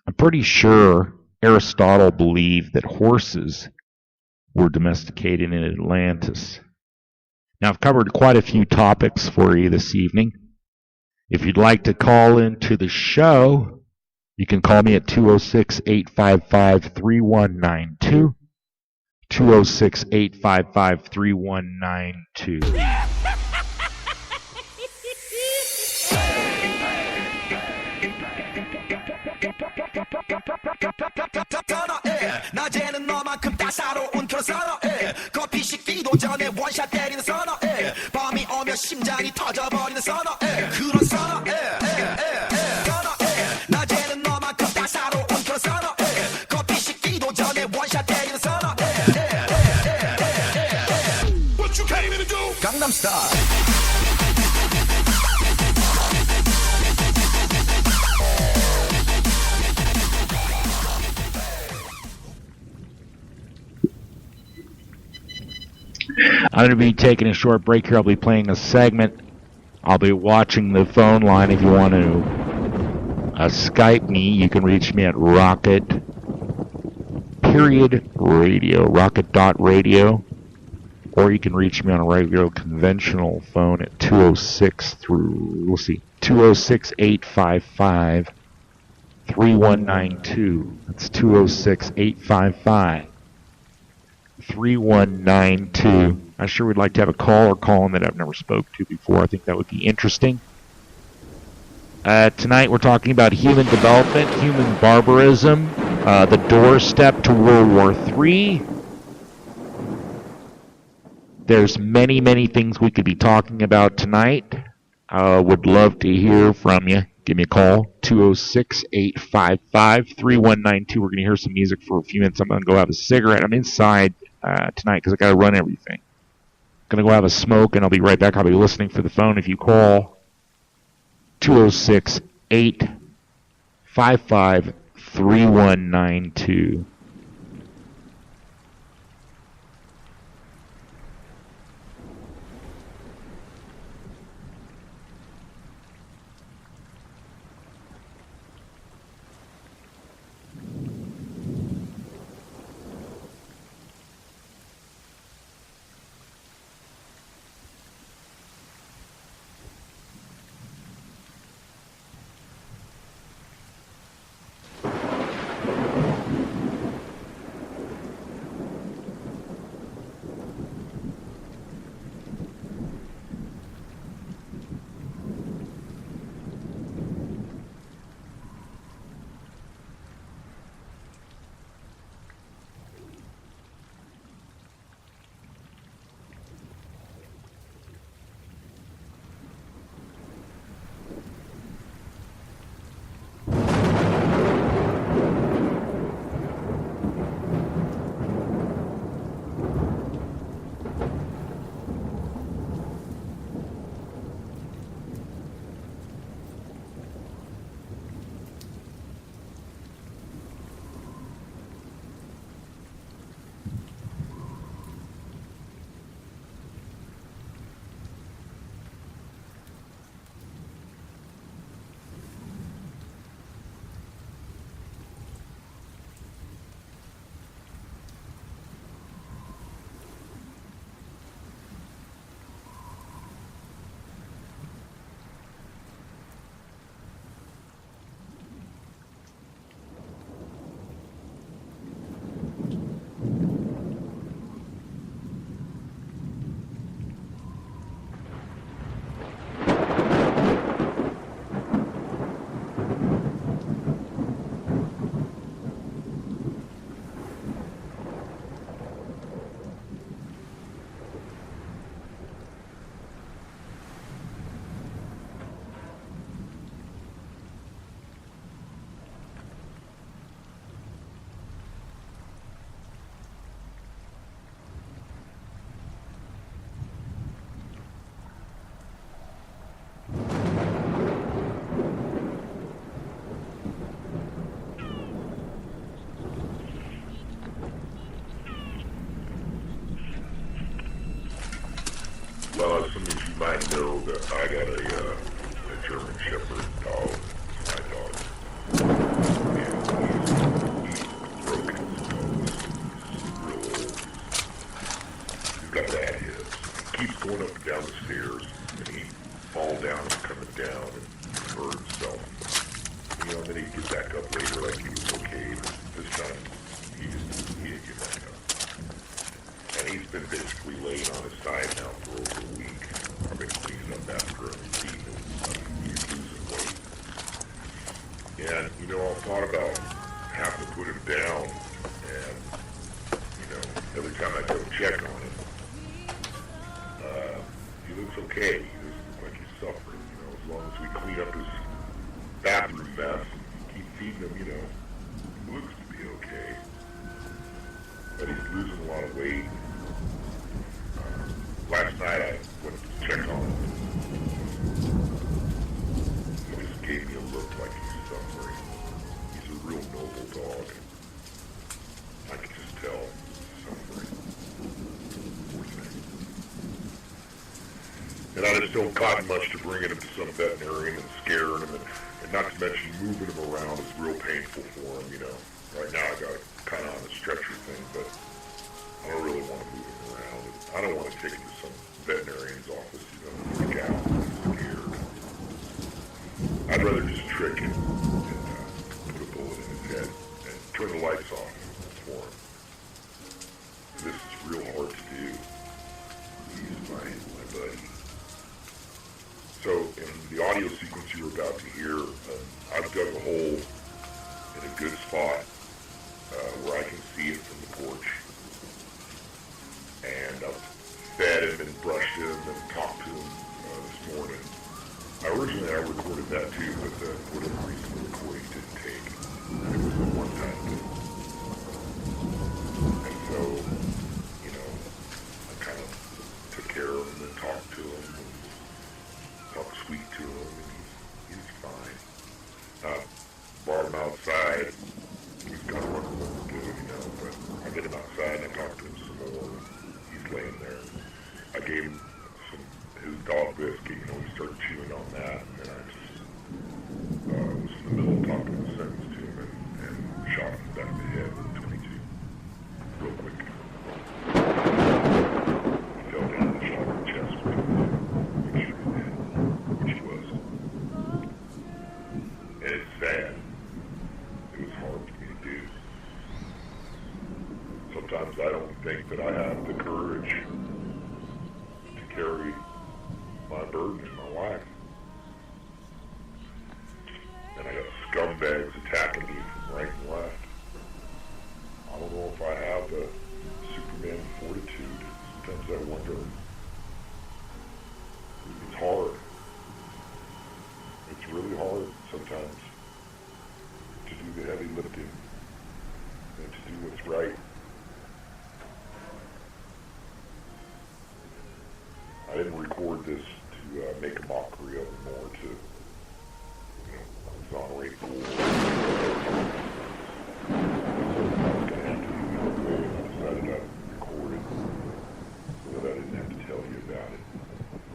I'm pretty sure Aristotle believed that horses were domesticated in Atlantis. Now, I've covered quite a few topics for you this evening. If you'd like to call into the show, you can call me at 206-855-3192. 206-855-3192. 낮에는 너만큼 따사로운 그런 선어해 커피 식기도 전에 원샷 때리는 선어해 밤에 I'm going to be taking a short break here. I'll be playing a segment. I'll be watching the phone line. If you want to Skype me, you can reach me at rocket.radio, or you can reach me on a regular conventional phone at 206-855-3192. That's 206-855-3192. I sure would like to have a caller call in that I've never spoke to before. I think that would be interesting. Tonight we're talking about human development, human barbarism, the doorstep to World War III. There's many, many things we could be talking about tonight. Would love to hear from you. Give me a call, 206-855-3192. We're going to hear some music for a few minutes. I'm going to go have a cigarette. I'm inside tonight because I got to run everything. Going to go have a smoke, and I'll be right back. I'll be listening for the phone if you call. 206-855-3192. Well, as some of you might know, that I got a German Shepherd dog, my dog, and he's broken. He's real old. He's got bad hips. He keeps going up and down the stairs, and he falls down and coming down and hurt himself. You know, and then he'd get back up later like he was okay, but this time he didn't get back up. And he's been basically laying on his side now for over a week. I've been cleaning up after him and feeding him and stuff. He's losing weight. And, you know, I thought about having to put him down. And, you know, every time I go check on him, he looks okay. He doesn't look like he's suffering. You know, as long as we clean up his bathroom mess and keep feeding him, you know, he looks to be okay. But he's losing a lot of weight. Last night I went to check on him. He just gave me a look like he's suffering. He's a real noble dog. I could just tell he's suffering. Poor thing. don't cost much to bringing him to some veterinarian and scaring him, and not to mention moving him around is real painful for him, you know. Right now I got him kind of on a stretcher thing, but I don't really want to move him around. And I don't want to take him to some veterinarian's office, you know, freak out, he's scared. I'd rather just trick him and put a bullet in his head and turn the lights off for him. This is real hard to do. He's my buddy. So, in the audio sequence you're about to hear, I've dug a hole in a good spot where I can see it from the porch. And I've fed him and brushed him and talked to him this morning. Originally I recorded that too, but for whatever reason the recording didn't take. It was a one-time thing. And so, you know, I kind of took care of him and talked to him and talked sweet to him, and he's fine. Brought him outside. He's got to work what to do, you know, but I get him outside and I talked to him some more. He's laying there. I gave him his dog biscuit, you know, he started chewing on that, and then I just was in the middle of talking a sentence to him and shot him in the back of the head with a 22. Real quick. He fell down and shot him in the chest with a make sure he did, which he was. And it's sad. It was hard for me to do. Sometimes I don't think that I have the courage to carry my burden in my life. And I got scumbags attacking me from right and left. I don't know if I have the Superman fortitude. Sometimes I wonder. It's hard. It's really hard sometimes to do the heavy lifting and to do what's right. I didn't record this to make a mockery of him or to, you know, exonerate the war. So I was going to have to do it anyway, and I decided I'd record it so that I didn't have to tell you about it.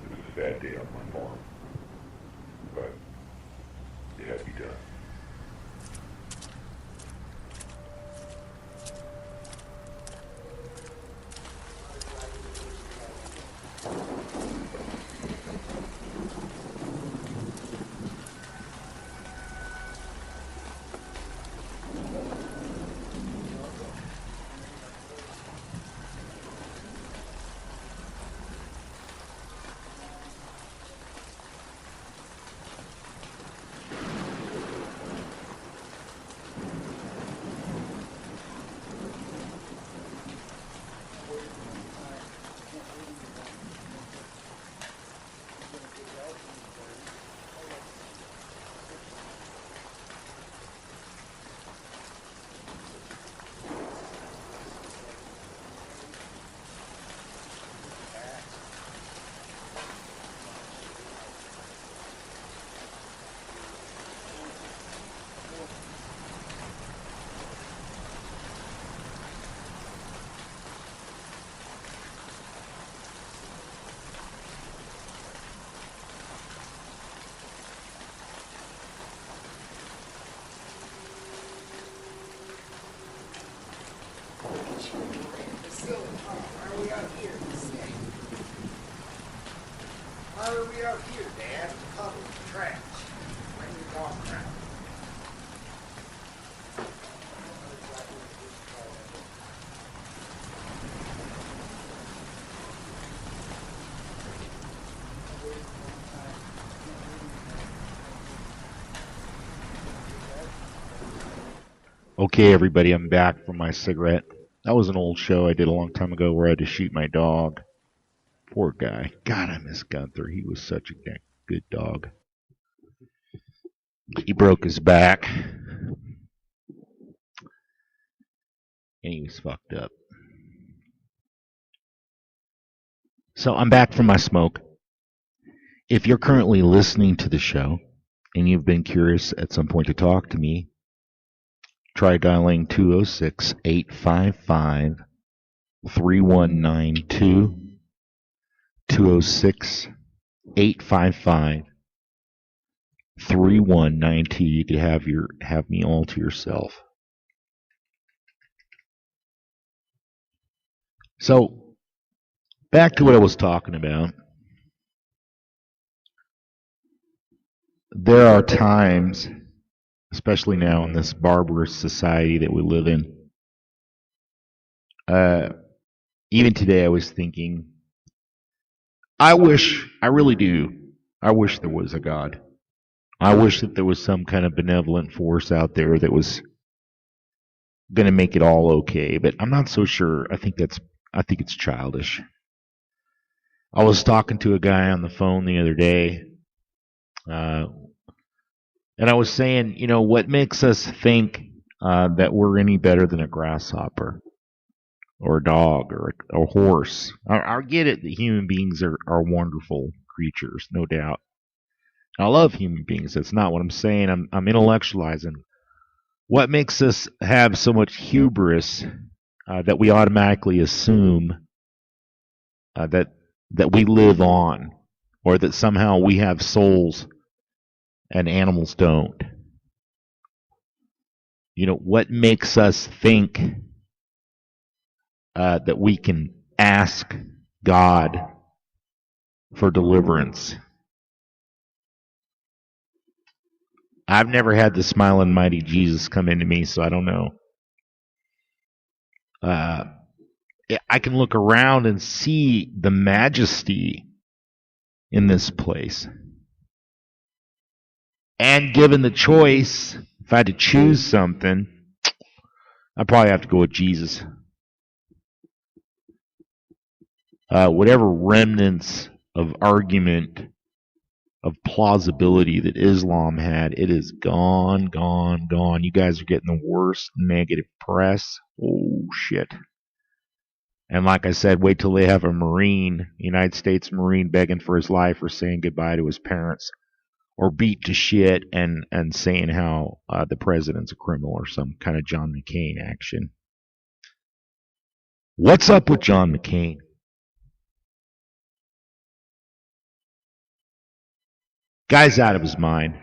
It was a sad day on my farm, but it had to be done. Why are we out here, Dad? Covered with trash. Bring your dog around. Okay, everybody, I'm back from my cigarette. That was an old show I did a long time ago where I had to shoot my dog. Poor guy. God, I miss Gunther. He was such a good dog. He broke his back. And he was fucked up. So I'm back from my smoke. If you're currently listening to the show and you've been curious at some point to talk to me, try dialing 206-855-3192, 206 855-3192. You could have me all to yourself. So, back to what I was talking about. There are times, especially now in this barbarous society that we live in, even today I was thinking, I really do, I wish there was a God. I wish that there was some kind of benevolent force out there that was going to make it all okay, but I'm not so sure. I think it's childish. I was talking to a guy on the phone the other day, and I was saying, what makes us think that we're any better than a grasshopper or a dog or a horse? I get it that human beings are wonderful creatures, no doubt. I love human beings. That's not what I'm saying. I'm intellectualizing. What makes us have so much hubris that we automatically assume that we live on, or that somehow we have souls and animals don't? What makes us think that we can ask God for deliverance? I've never had the smiling mighty Jesus come into me, so I don't know. I can look around and see the majesty in this place. And given the choice, if I had to choose something, I'd probably have to go with Jesus. Whatever remnants of argument, of plausibility that Islam had, it is gone, gone, gone. You guys are getting the worst negative press. Oh, shit. And like I said, wait till they have a Marine, United States Marine, begging for his life or saying goodbye to his parents, or beat to shit and saying how the president's a criminal, or some kind of John McCain action. What's up with John McCain? Guy's out of his mind.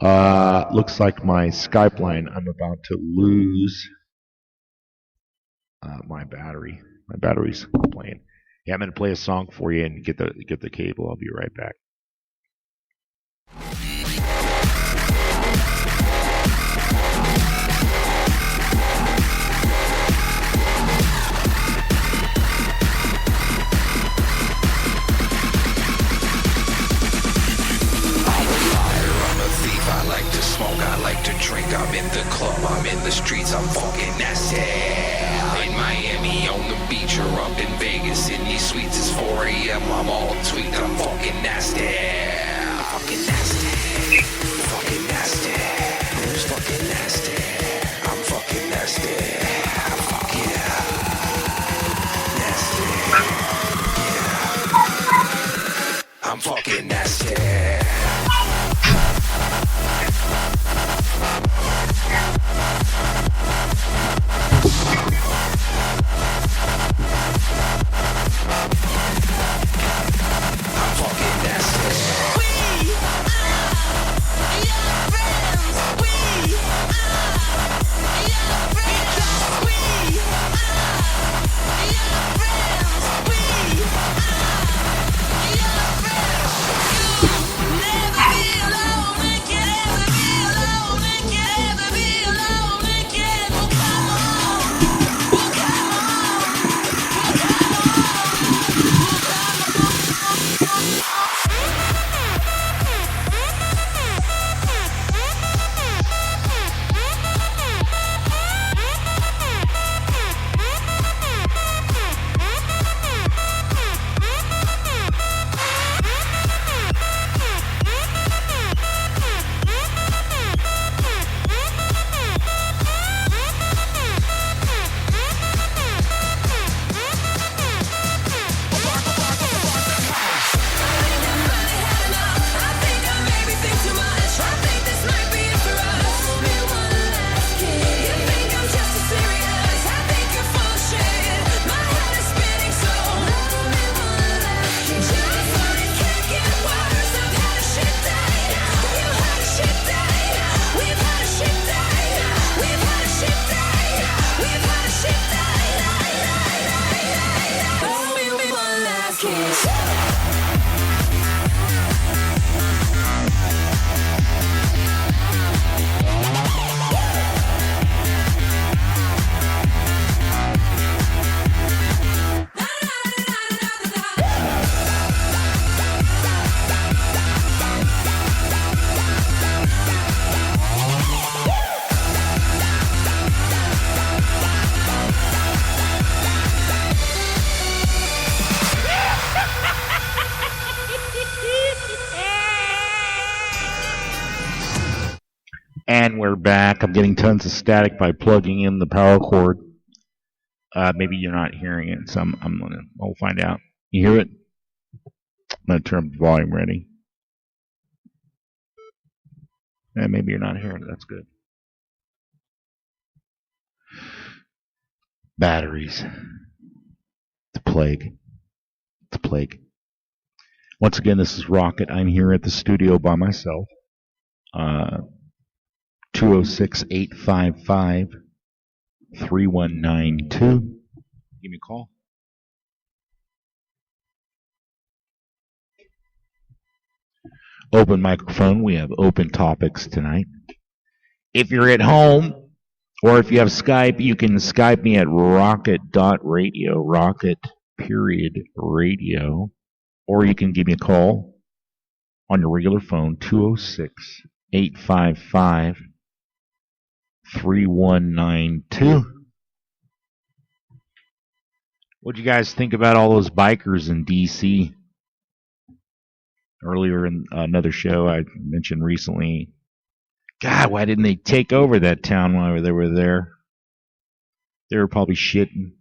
Looks like my Skype line, I'm about to lose my battery. My battery's playing. Yeah, I'm going to play a song for you and get the cable. I'll be right back. I like to smoke, I like to drink. I'm in the club, I'm in the streets, I'm fucking nasty. In Miami, on the beach, or up in Vegas, in these suites, it's 4 a.m. I'm all tweaked, I'm fucking nasty. Fucking nasty. Fucking nasty. Who's fucking nasty? I'm fucking nasty. Fuck yeah. Nasty. Yeah. I'm fucking nasty. And we're back. I'm getting tons of static by plugging in the power cord. Maybe you're not hearing it, so I'll find out. You hear it? I'm gonna turn the volume ready. And maybe you're not hearing it. That's good. Batteries. It's a plague. It's a plague. Once again, this is Rocket. I'm here at the studio by myself. 206-855-3192. Give me a call. Open microphone. We have open topics tonight. If you're at home, or if you have Skype, you can Skype me at rocket.radio, rocket.radio, or you can give me a call on your regular phone, 206-855-3192. What'd you guys think about all those bikers in D.C.? Earlier in another show I mentioned recently, God, why didn't they take over that town while they were there? They were probably shitting.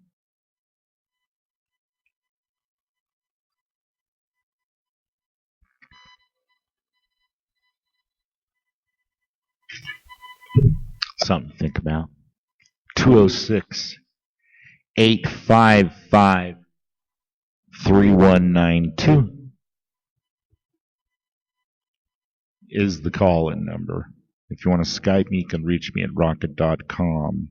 Something to think about. 206-855-3192 is the call-in number. If you want to Skype me, you can reach me at rocket.com.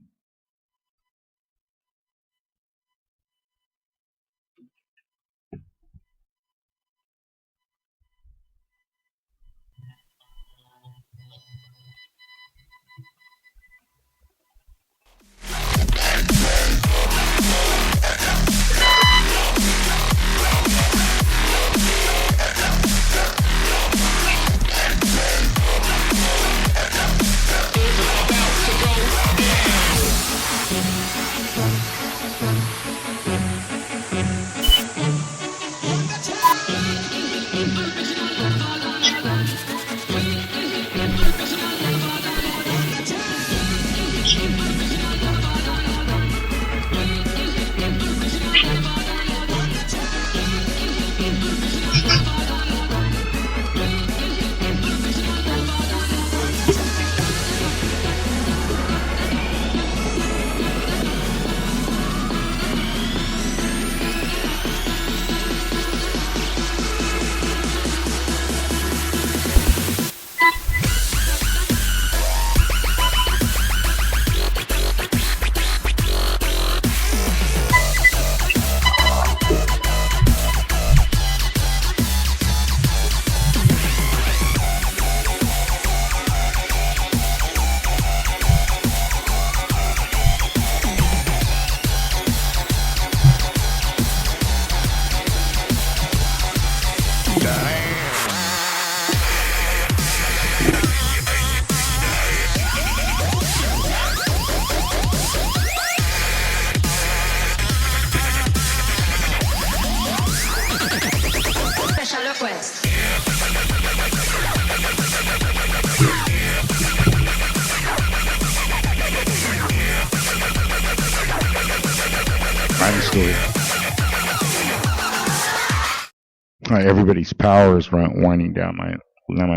Everybody's power is winding down my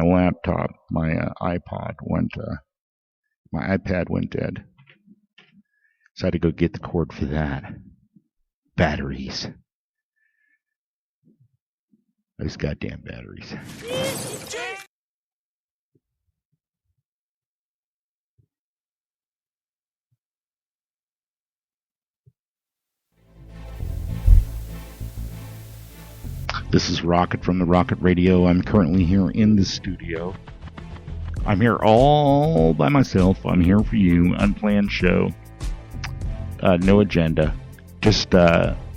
laptop. My iPad went dead. So I had to go get the cord for that. Batteries. Those goddamn batteries. This is Rocket from the Rocket Radio. I'm currently here in the studio. I'm here all by myself. I'm here for you. Unplanned show. No agenda. Just,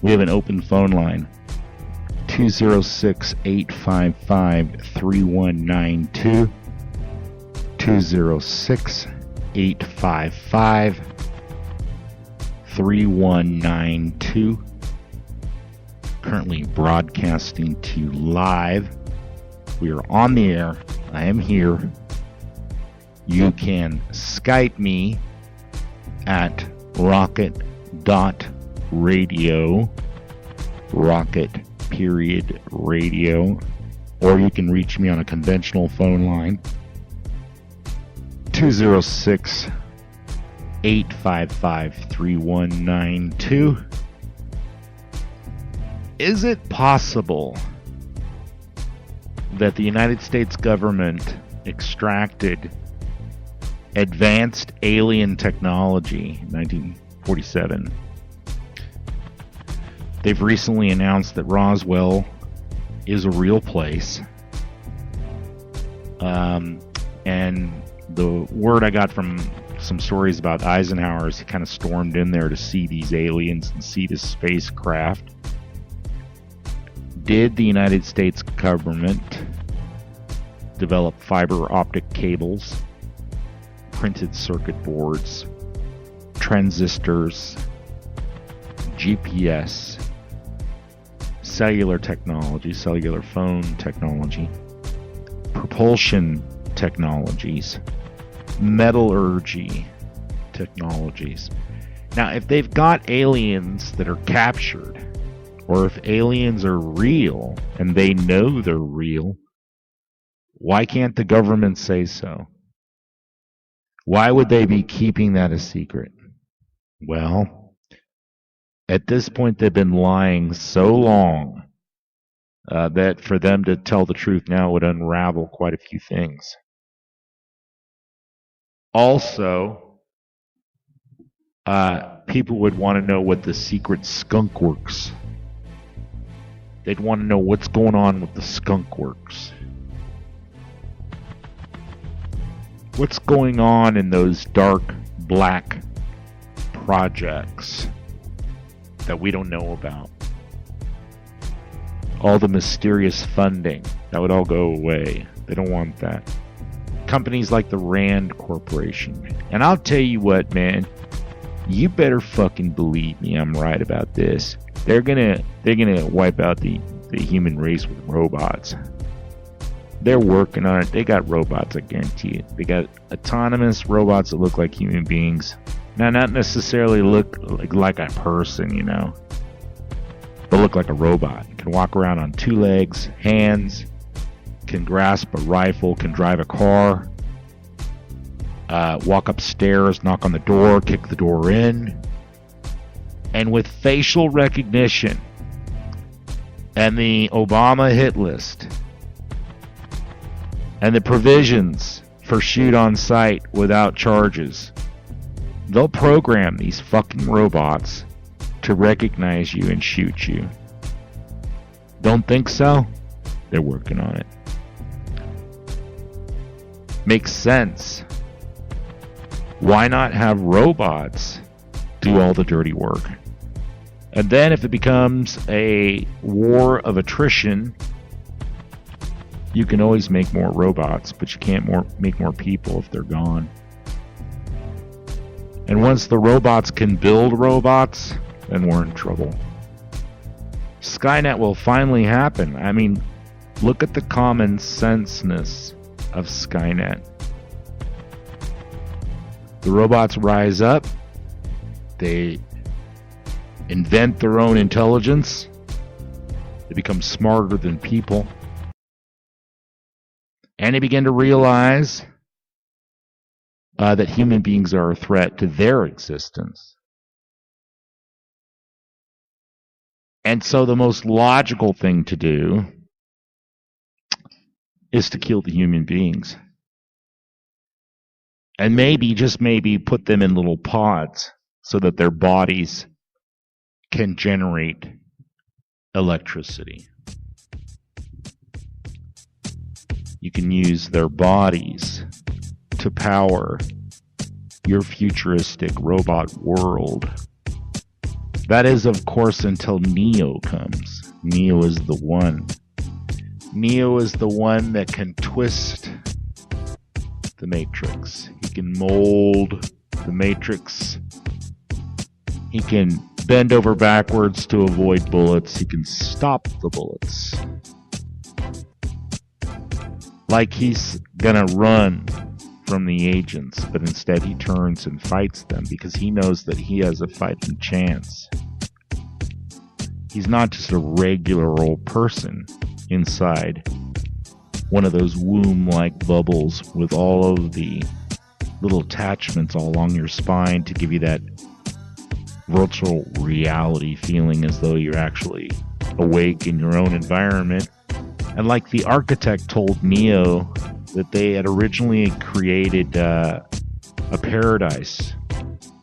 we have an open phone line. 206-855-3192. 206-855-3192. Currently broadcasting to you live. We are on the air. I am here. You can Skype me at rocket.radio, rocket.radio, or you can reach me on a conventional phone line, 206-855-3192. Is it possible that the United States government extracted advanced alien technology in 1947? They've recently announced that Roswell is a real place. And the word I got from some stories about Eisenhower is he kind of stormed in there to see these aliens and see this spacecraft. Did the United States government develop fiber optic cables, printed circuit boards, transistors, GPS, cellular technology, cellular phone technology, propulsion technologies, metallurgy technologies? Now, if they've got aliens that are captured, or if aliens are real and they know they're real, why can't the government say so? Why would they be keeping that a secret? Well, at this point they've been lying so long that for them to tell the truth now would unravel quite a few things. Also, people would want to know what the secret skunk works. They'd want to know what's going on with the skunk works. What's going on in those dark, black projects that we don't know about? All the mysterious funding, that would all go away. They don't want that. Companies like the Rand Corporation. And I'll tell you what, man, you better fucking believe me, I'm right about this. They're gonna wipe out the human race with robots. They're working on it. They got robots, I guarantee it. They got autonomous robots that look like human beings. Now, not necessarily look like a person, you know, but look like a robot. Can walk around on two legs, hands, can grasp a rifle, can drive a car, walk upstairs, knock on the door, kick the door in. And with facial recognition and the Obama hit list and the provisions for shoot on sight without charges, they'll program these fucking robots to recognize you and shoot you. Don't think so? They're working on it. Makes sense. Why not have robots do all the dirty work? And then if it becomes a war of attrition, you can always make more robots, but you can't make more people if they're gone. And once the robots can build robots, then we're in trouble. Skynet will finally happen. I mean, look at the common senseness of Skynet. The robots rise up. They invent their own intelligence. They become smarter than people. And they begin to realize that human beings are a threat to their existence. And so the most logical thing to do is to kill the human beings. And maybe, just maybe, put them in little pods so that their bodies can generate electricity. You can use their bodies to power your futuristic robot world. That is, of course, until Neo comes. Neo is the one. Neo is the one that can twist the Matrix. He can mold the Matrix. He can bend over backwards to avoid bullets. He can stop the bullets. Like he's gonna run from the agents, but instead he turns and fights them because he knows that he has a fighting chance. He's not just a regular old person inside one of those womb-like bubbles with all of the little attachments all along your spine to give you that virtual reality feeling as though you're actually awake in your own environment. And like the architect told Neo that they had originally created a paradise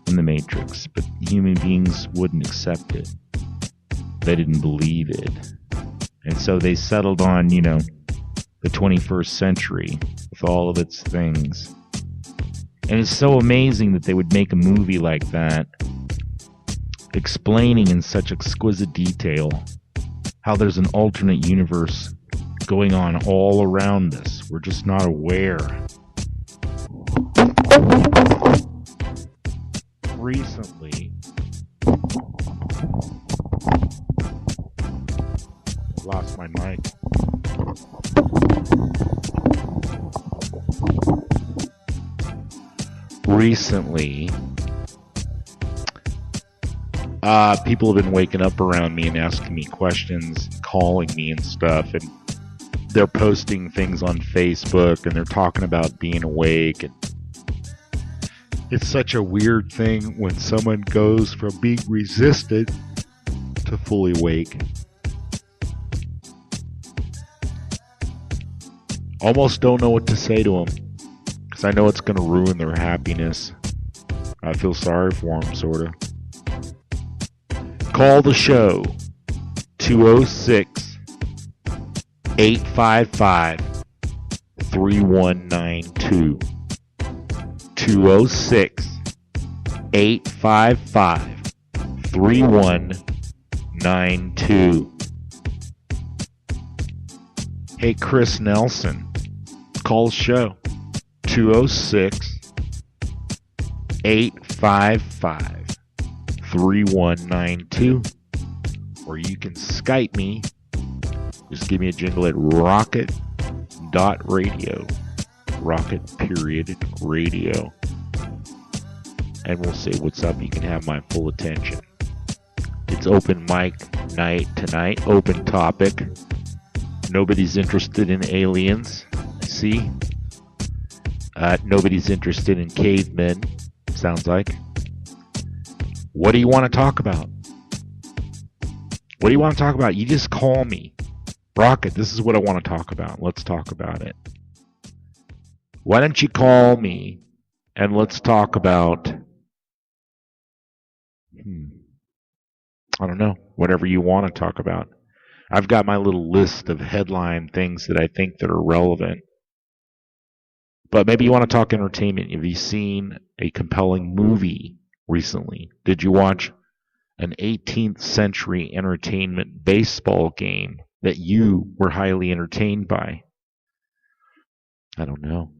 in the Matrix, but human beings wouldn't accept it. They didn't believe it. And so they settled on, the 21st century with all of its things. And it's so amazing that they would make a movie like that, explaining in such exquisite detail how there's an alternate universe going on all around us. We're just not aware. Recently, lost my mic. Recently, people have been waking up around me and asking me questions, calling me and stuff, and they're posting things on Facebook, and they're talking about being awake. And it's such a weird thing when someone goes from being resistant to fully awake. Almost don't know what to say to them, because I know it's going to ruin their happiness. I feel sorry for them, sort of. Call the show, 206-855-3192. 206-855-3192. Hey, Chris Nelson, call the show, 206-855-3192. Or you can Skype me. Just give me a jingle at rocket.radio. Rocket.radio. And we'll say what's up. You can have my full attention. It's open mic night tonight. Open topic. Nobody's interested in aliens. I see. Nobody's interested in cavemen. Sounds like. What do you want to talk about? What do you want to talk about? You just call me. Rocket, this is what I want to talk about. Let's talk about it. Why don't you call me and let's talk about, I don't know, whatever you want to talk about. I've got my little list of headline things that I think that are relevant. But maybe you want to talk entertainment. Have you seen a compelling movie recently? Did you watch an 18th century entertainment baseball game that you were highly entertained by? I don't know.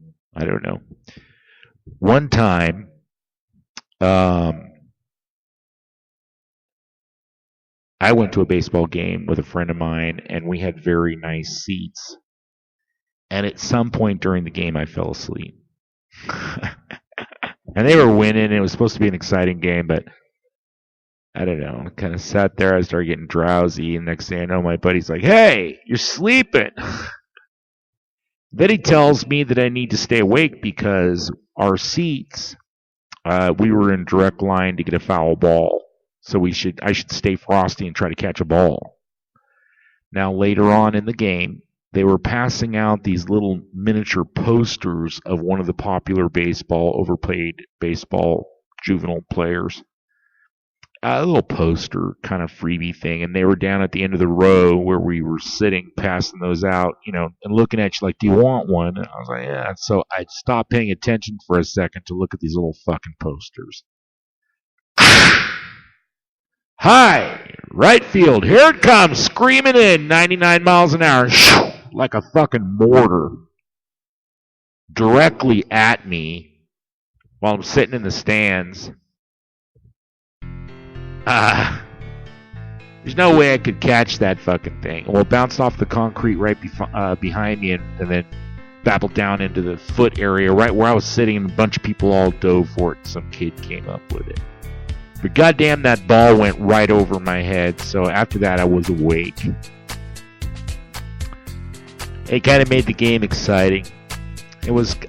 One time, I went to a baseball game with a friend of mine, and we had very nice seats. And at some point during the game, I fell asleep. And they were winning, and it was supposed to be an exciting game, but I don't know. I kind of sat there. I started getting drowsy, and next thing I know, my buddy's like, "Hey, you're sleeping." Then he tells me that I need to stay awake because our seats, we were in direct line to get a foul ball. So I should stay frosty and try to catch a ball. Now, later on in the game, they were passing out these little miniature posters of one of the popular overplayed baseball juvenile players. A little poster kind of freebie thing, and they were down at the end of the row where we were sitting, passing those out, and looking at you like, "Do you want one?" And I was like, "Yeah." So I stopped paying attention for a second to look at these little fucking posters. High, right field, here it comes, screaming in, 99 miles an hour, like a fucking mortar, directly at me while I'm sitting in the stands. There's no way I could catch that fucking thing. Well, it bounced off the concrete right behind me and then babbled down into the foot area right where I was sitting, and a bunch of people all dove for it. Some kid came up with it. But goddamn, that ball went right over my head. So after that, I was awake. It kind of made the game exciting.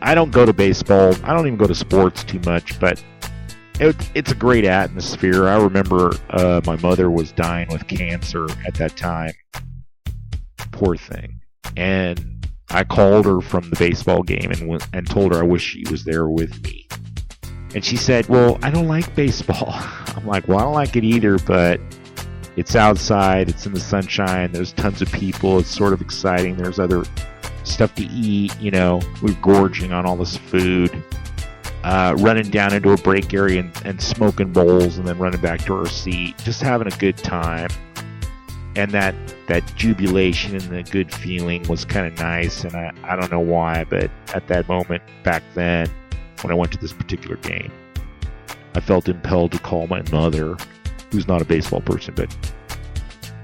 I don't go to baseball. I don't even go to sports too much, but it's a great atmosphere. I remember my mother was dying with cancer at that time. Poor thing. And I called her from the baseball game and told her I wish she was there with me. And she said, well, I don't like baseball. I'm like, well, I don't like it either, but it's outside. It's in the sunshine. There's tons of people. It's sort of exciting. There's other stuff to eat. You know, we're gorging on all this food. Running down into a break area and smoking bowls and then running back to our seat. Just having a good time. And that jubilation and the good feeling was kind of nice. And I don't know why, but at that moment back then, when I went to this particular game, I felt impelled to call my mother, who's not a baseball person, but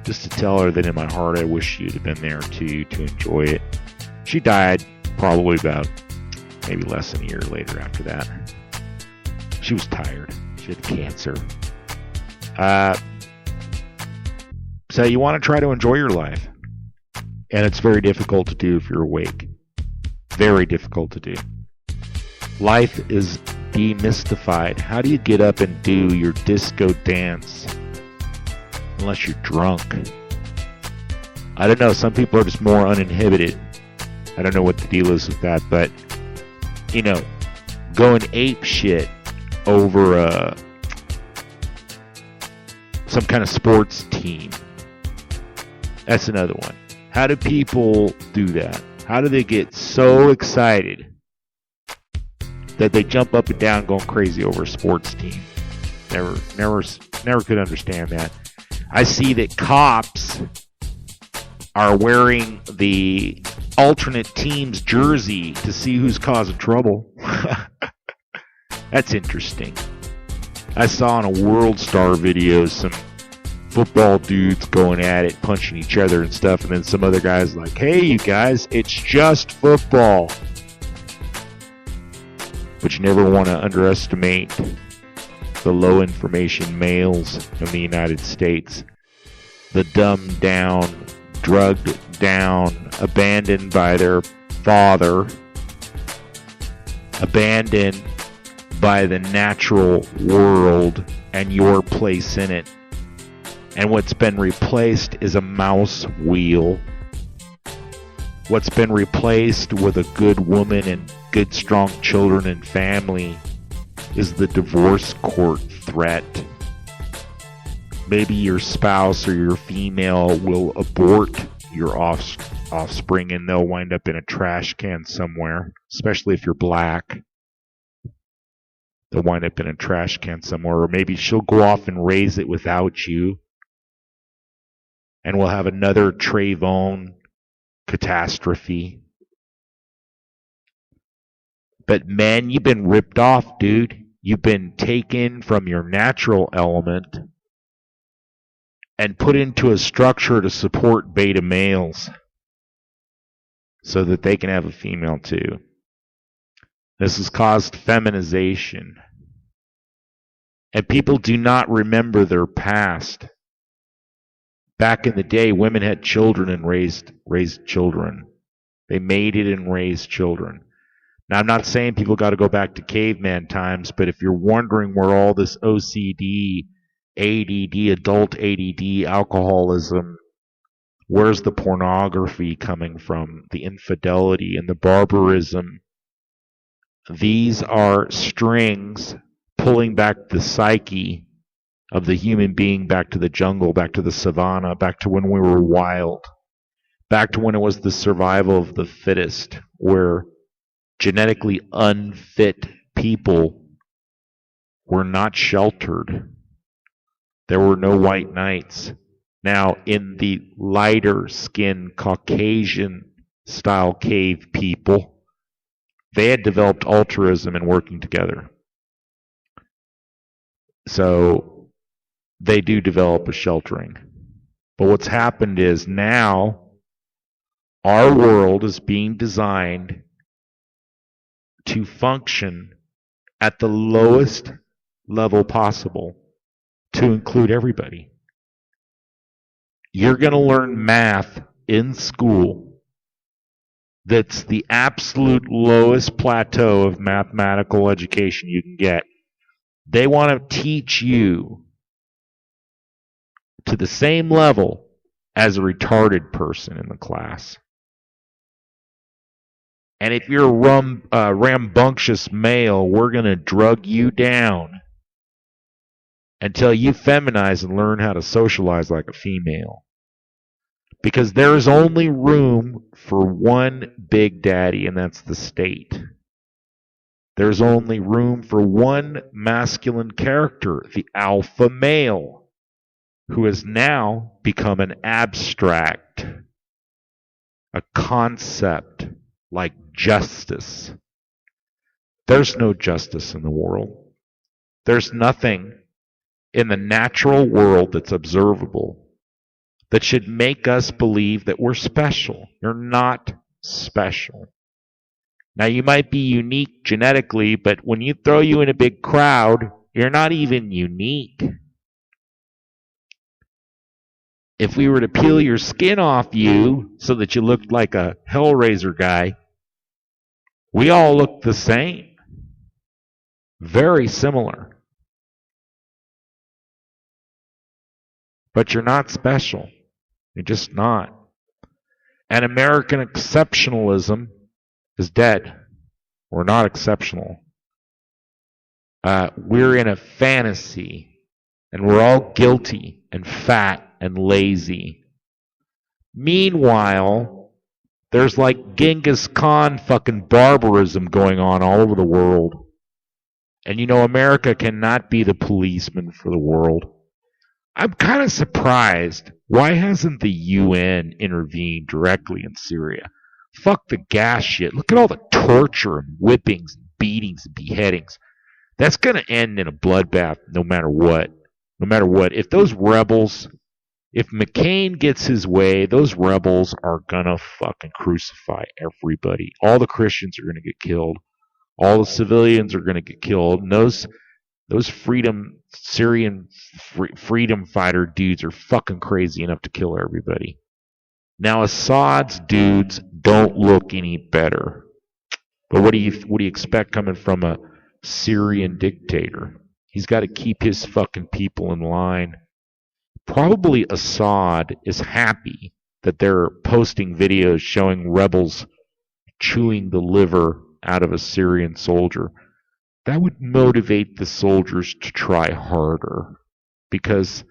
just to tell her that in my heart I wish she'd have been there to enjoy it. She died probably about maybe less than a year later after that. She was tired. She had cancer. So you want to try to enjoy your life. And it's very difficult to do if you're awake. Very difficult to do. Life is demystified. How do you get up and do your disco dance unless you're drunk? I don't know. Some people are just more uninhibited. I don't know what the deal is with that, but you know, going ape shit over some kind of sports team. That's another one. How do people do that? How do they get so excited that they jump up and down going crazy over a sports team? Never could understand that. I see that cops are wearing the alternate team's jersey to see who's causing trouble. That's interesting. I saw in a World Star video some football dudes going at it, punching each other and stuff, and then some other guys like, hey, you guys, it's just football. But you never want to underestimate the low information males in the United States. The dumbed down, drugged down, abandoned by their father, abandoned by the natural world and your place in it. And what's been replaced is a mouse wheel. What's been replaced with a good woman and good strong children and family is the divorce court threat. Maybe your spouse or your female will abort your offspring and they'll wind up in a trash can somewhere, especially if you're black. They'll wind up in a trash can somewhere, or maybe she'll go off and raise it without you. And we'll have another Trayvon catastrophe. But men, you've been ripped off, dude. You've been taken from your natural element and put into a structure to support beta males so that they can have a female too. This has caused feminization. And people do not remember their past. Back in the day, women had children and raised children. They mated and raised children. Now, I'm not saying people got to go back to caveman times, but if you're wondering where all this OCD, ADD, adult ADD, alcoholism, where's the pornography coming from, the infidelity and the barbarism? These are strings pulling back the psyche of the human being back to the jungle, back to the savannah, back to when we were wild, back to when it was the survival of the fittest, where genetically unfit people were not sheltered. There were no white knights. Now, in the lighter skinned Caucasian style cave people, they had developed altruism and working together. So they do develop a sheltering. But what's happened is now our world is being designed to function at the lowest level possible to include everybody. You're going to learn math in school that's the absolute lowest plateau of mathematical education you can get. They want to teach you to the same level as a retarded person in the class. And if you're a rambunctious male, we're going to drug you down until you feminize and learn how to socialize like a female. Because there is only room for one big daddy, and that's the state. There's only room for one masculine character, the alpha male, who has now become an abstract, a concept like justice. There's no justice in the world. There's nothing in the natural world that's observable that should make us believe that we're special. You're not special. Now, you might be unique genetically, but when you throw you in a big crowd, you're not even unique. If we were to peel your skin off you so that you looked like a Hellraiser guy, we all look the same. Very similar. But you're not special. You're just not. And American exceptionalism is dead. We're not exceptional. We're in a fantasy, and we're all guilty and fat and lazy. Meanwhile, there's like Genghis Khan fucking barbarism going on all over the world. And you know, America cannot be the policeman for the world. I'm kind of surprised. Why hasn't the UN intervened directly in Syria? Fuck the gas shit. Look at all the torture and whippings and beatings and beheadings. That's going to end in a bloodbath no matter what. No matter what. If those rebels, if McCain gets his way, those rebels are going to fucking crucify everybody. All the Christians are going to get killed. All the civilians are going to get killed. And those Syrian freedom fighter dudes are fucking crazy enough to kill everybody. Now, Assad's dudes don't look any better. But what do you expect coming from a Syrian dictator? He's got to keep his fucking people in line. Probably Assad is happy that they're posting videos showing rebels chewing the liver out of a Syrian soldier. That would motivate the soldiers to try harder, because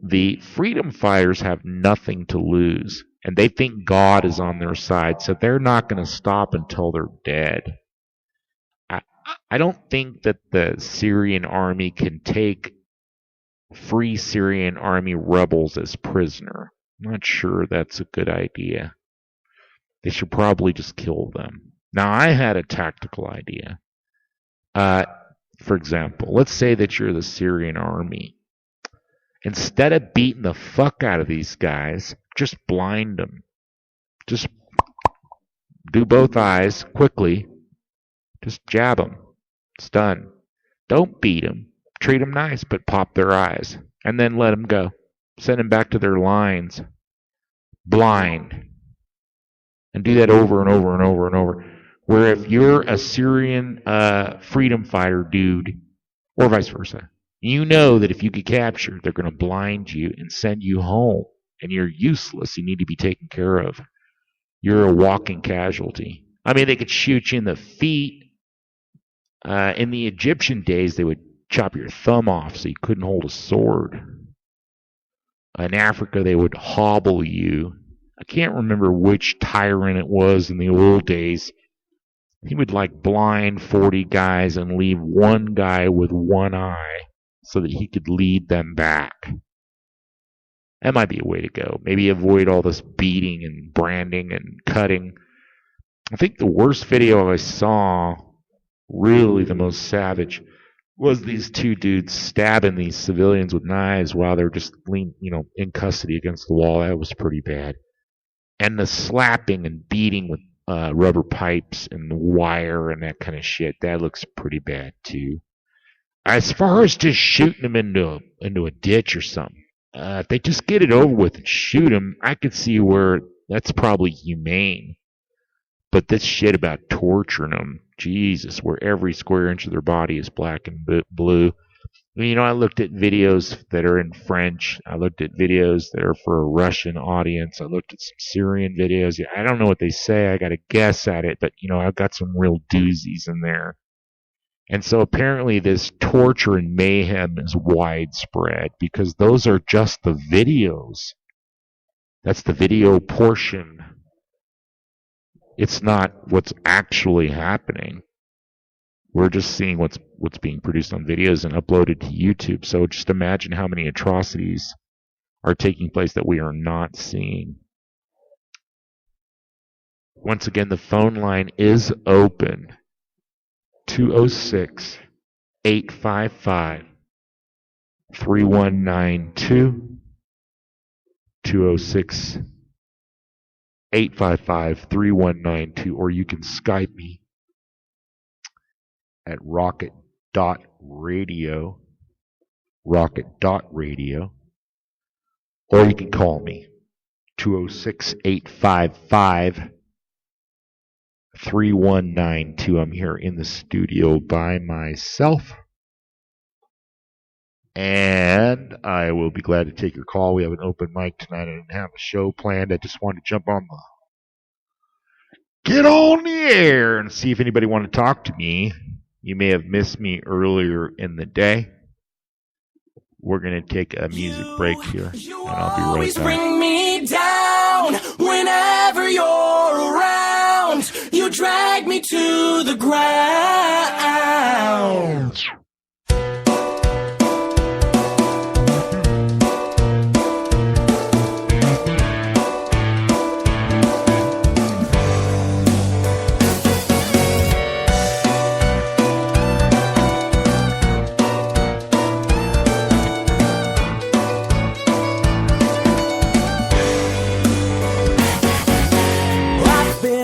the freedom fighters have nothing to lose, and they think God is on their side, so they're not going to stop until they're dead. I don't think that the Syrian army can take free Syrian army rebels as prisoner. I'm not sure that's a good idea. They should probably just kill them. Now, I had a tactical idea. For example, let's say that you're the Syrian army. Instead of beating the fuck out of these guys, just blind them. Just do both eyes quickly. Just jab them. It's done. Don't beat them. Treat them nice, but pop their eyes. And then let them go. Send them back to their lines. Blind. And do that over and over and over and over. Where if you're a Syrian freedom fighter dude, or vice versa, you know that if you get captured, they're going to blind you and send you home. And you're useless. You need to be taken care of. You're a walking casualty. I mean, they could shoot you in the feet. In the Egyptian days, they would chop your thumb off so you couldn't hold a sword. In Africa, they would hobble you. I can't remember which tyrant it was in the old days. He would like blind 40 guys and leave one guy with one eye so that he could lead them back. That might be a way to go. Maybe avoid all this beating and branding and cutting. I think the worst video I saw, really the most savage, was these two dudes stabbing these civilians with knives while they're just in custody against the wall. That was pretty bad. And the slapping and beating with rubber pipes and the wire and that kind of shit. That looks pretty bad too. As far as just shooting them into a ditch or something, if they just get it over with and shoot them, I could see where that's probably humane. But this shit about torturing them, Jesus, where every square inch of their body is black and blue. You know, I looked at videos that are in French. I looked at videos that are for a Russian audience. I looked at some Syrian videos. I don't know what they say. I got to guess at it, but, you know, I've got some real doozies in there. And so apparently this torture and mayhem is widespread because those are just the videos. That's the video portion. It's not what's actually happening. We're just seeing what's being produced on videos and uploaded to YouTube. So just imagine how many atrocities are taking place that we are not seeing. Once again, the phone line is open. 206-855-3192. 206-855-3192. Or you can Skype me at rocket.radio, rocket.radio, or you can call me, 206-855-3192. I'm here in the studio by myself, and I will be glad to take your call. We have an open mic tonight. I didn't have a show planned. I just wanted to jump on get on the air and see if anybody wanted to talk to me. You may have missed me earlier in the day. We're going to take a music break here, and I'll be right back. Bring me down whenever you're around. You drag me to the ground.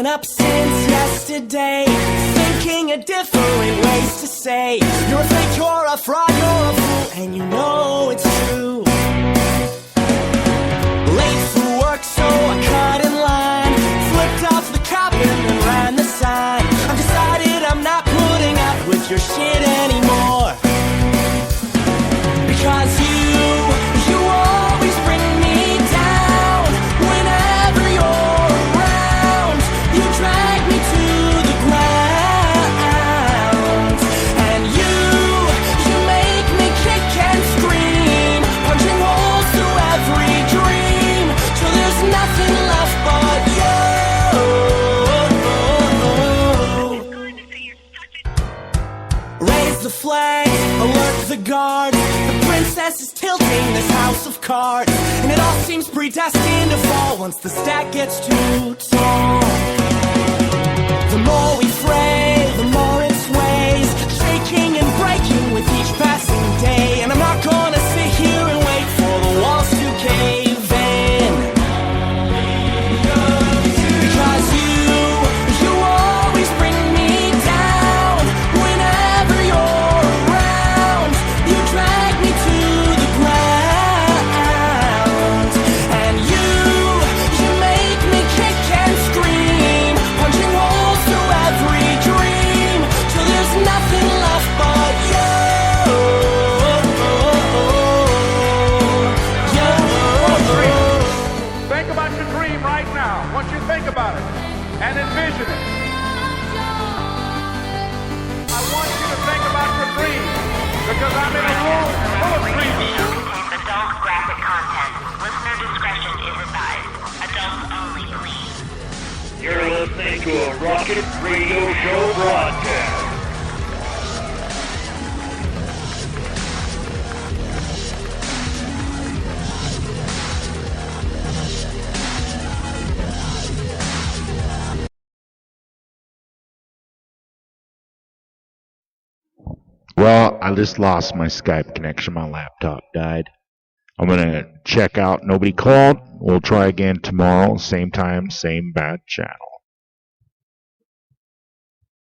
Up since yesterday, thinking of different ways to say you're a fake, you're a fraud, you're a fool, and you know it's true. Late for work, so I cut in line, flipped off the cop and ran the sign. I've decided I'm not putting up with your shit anymore, because you always bring me down whenever you're around. You drag me to the ground, and you make me kick and scream, punching holes through every dream, till there's nothing left but you. Raise the flag, alert the guard. The princess is tilting this house of cards, and it all seems predestined to fall once the stack gets too tall. The more we fray, the more it sways, shaking and breaking with each passing day. And I'm not gonna sit here and wait for the walls to cave in, because you always bring me down whenever you're around. You drag me to the ground, and you make me kick and scream, punching holes through every dream, till there's nothing left but you. Think about your dream right now. Once you think about it and envision it, I want you to think about your dream, because I'm in a room full of dreamers. Adult graphic content. Listener discretion is advised. Adults only, please. You're listening to a Rocket Radio Show broadcast. Well, I just lost my Skype connection. My laptop died. I'm going to check out. Nobody called. We'll try again tomorrow. Same time, same bad channel.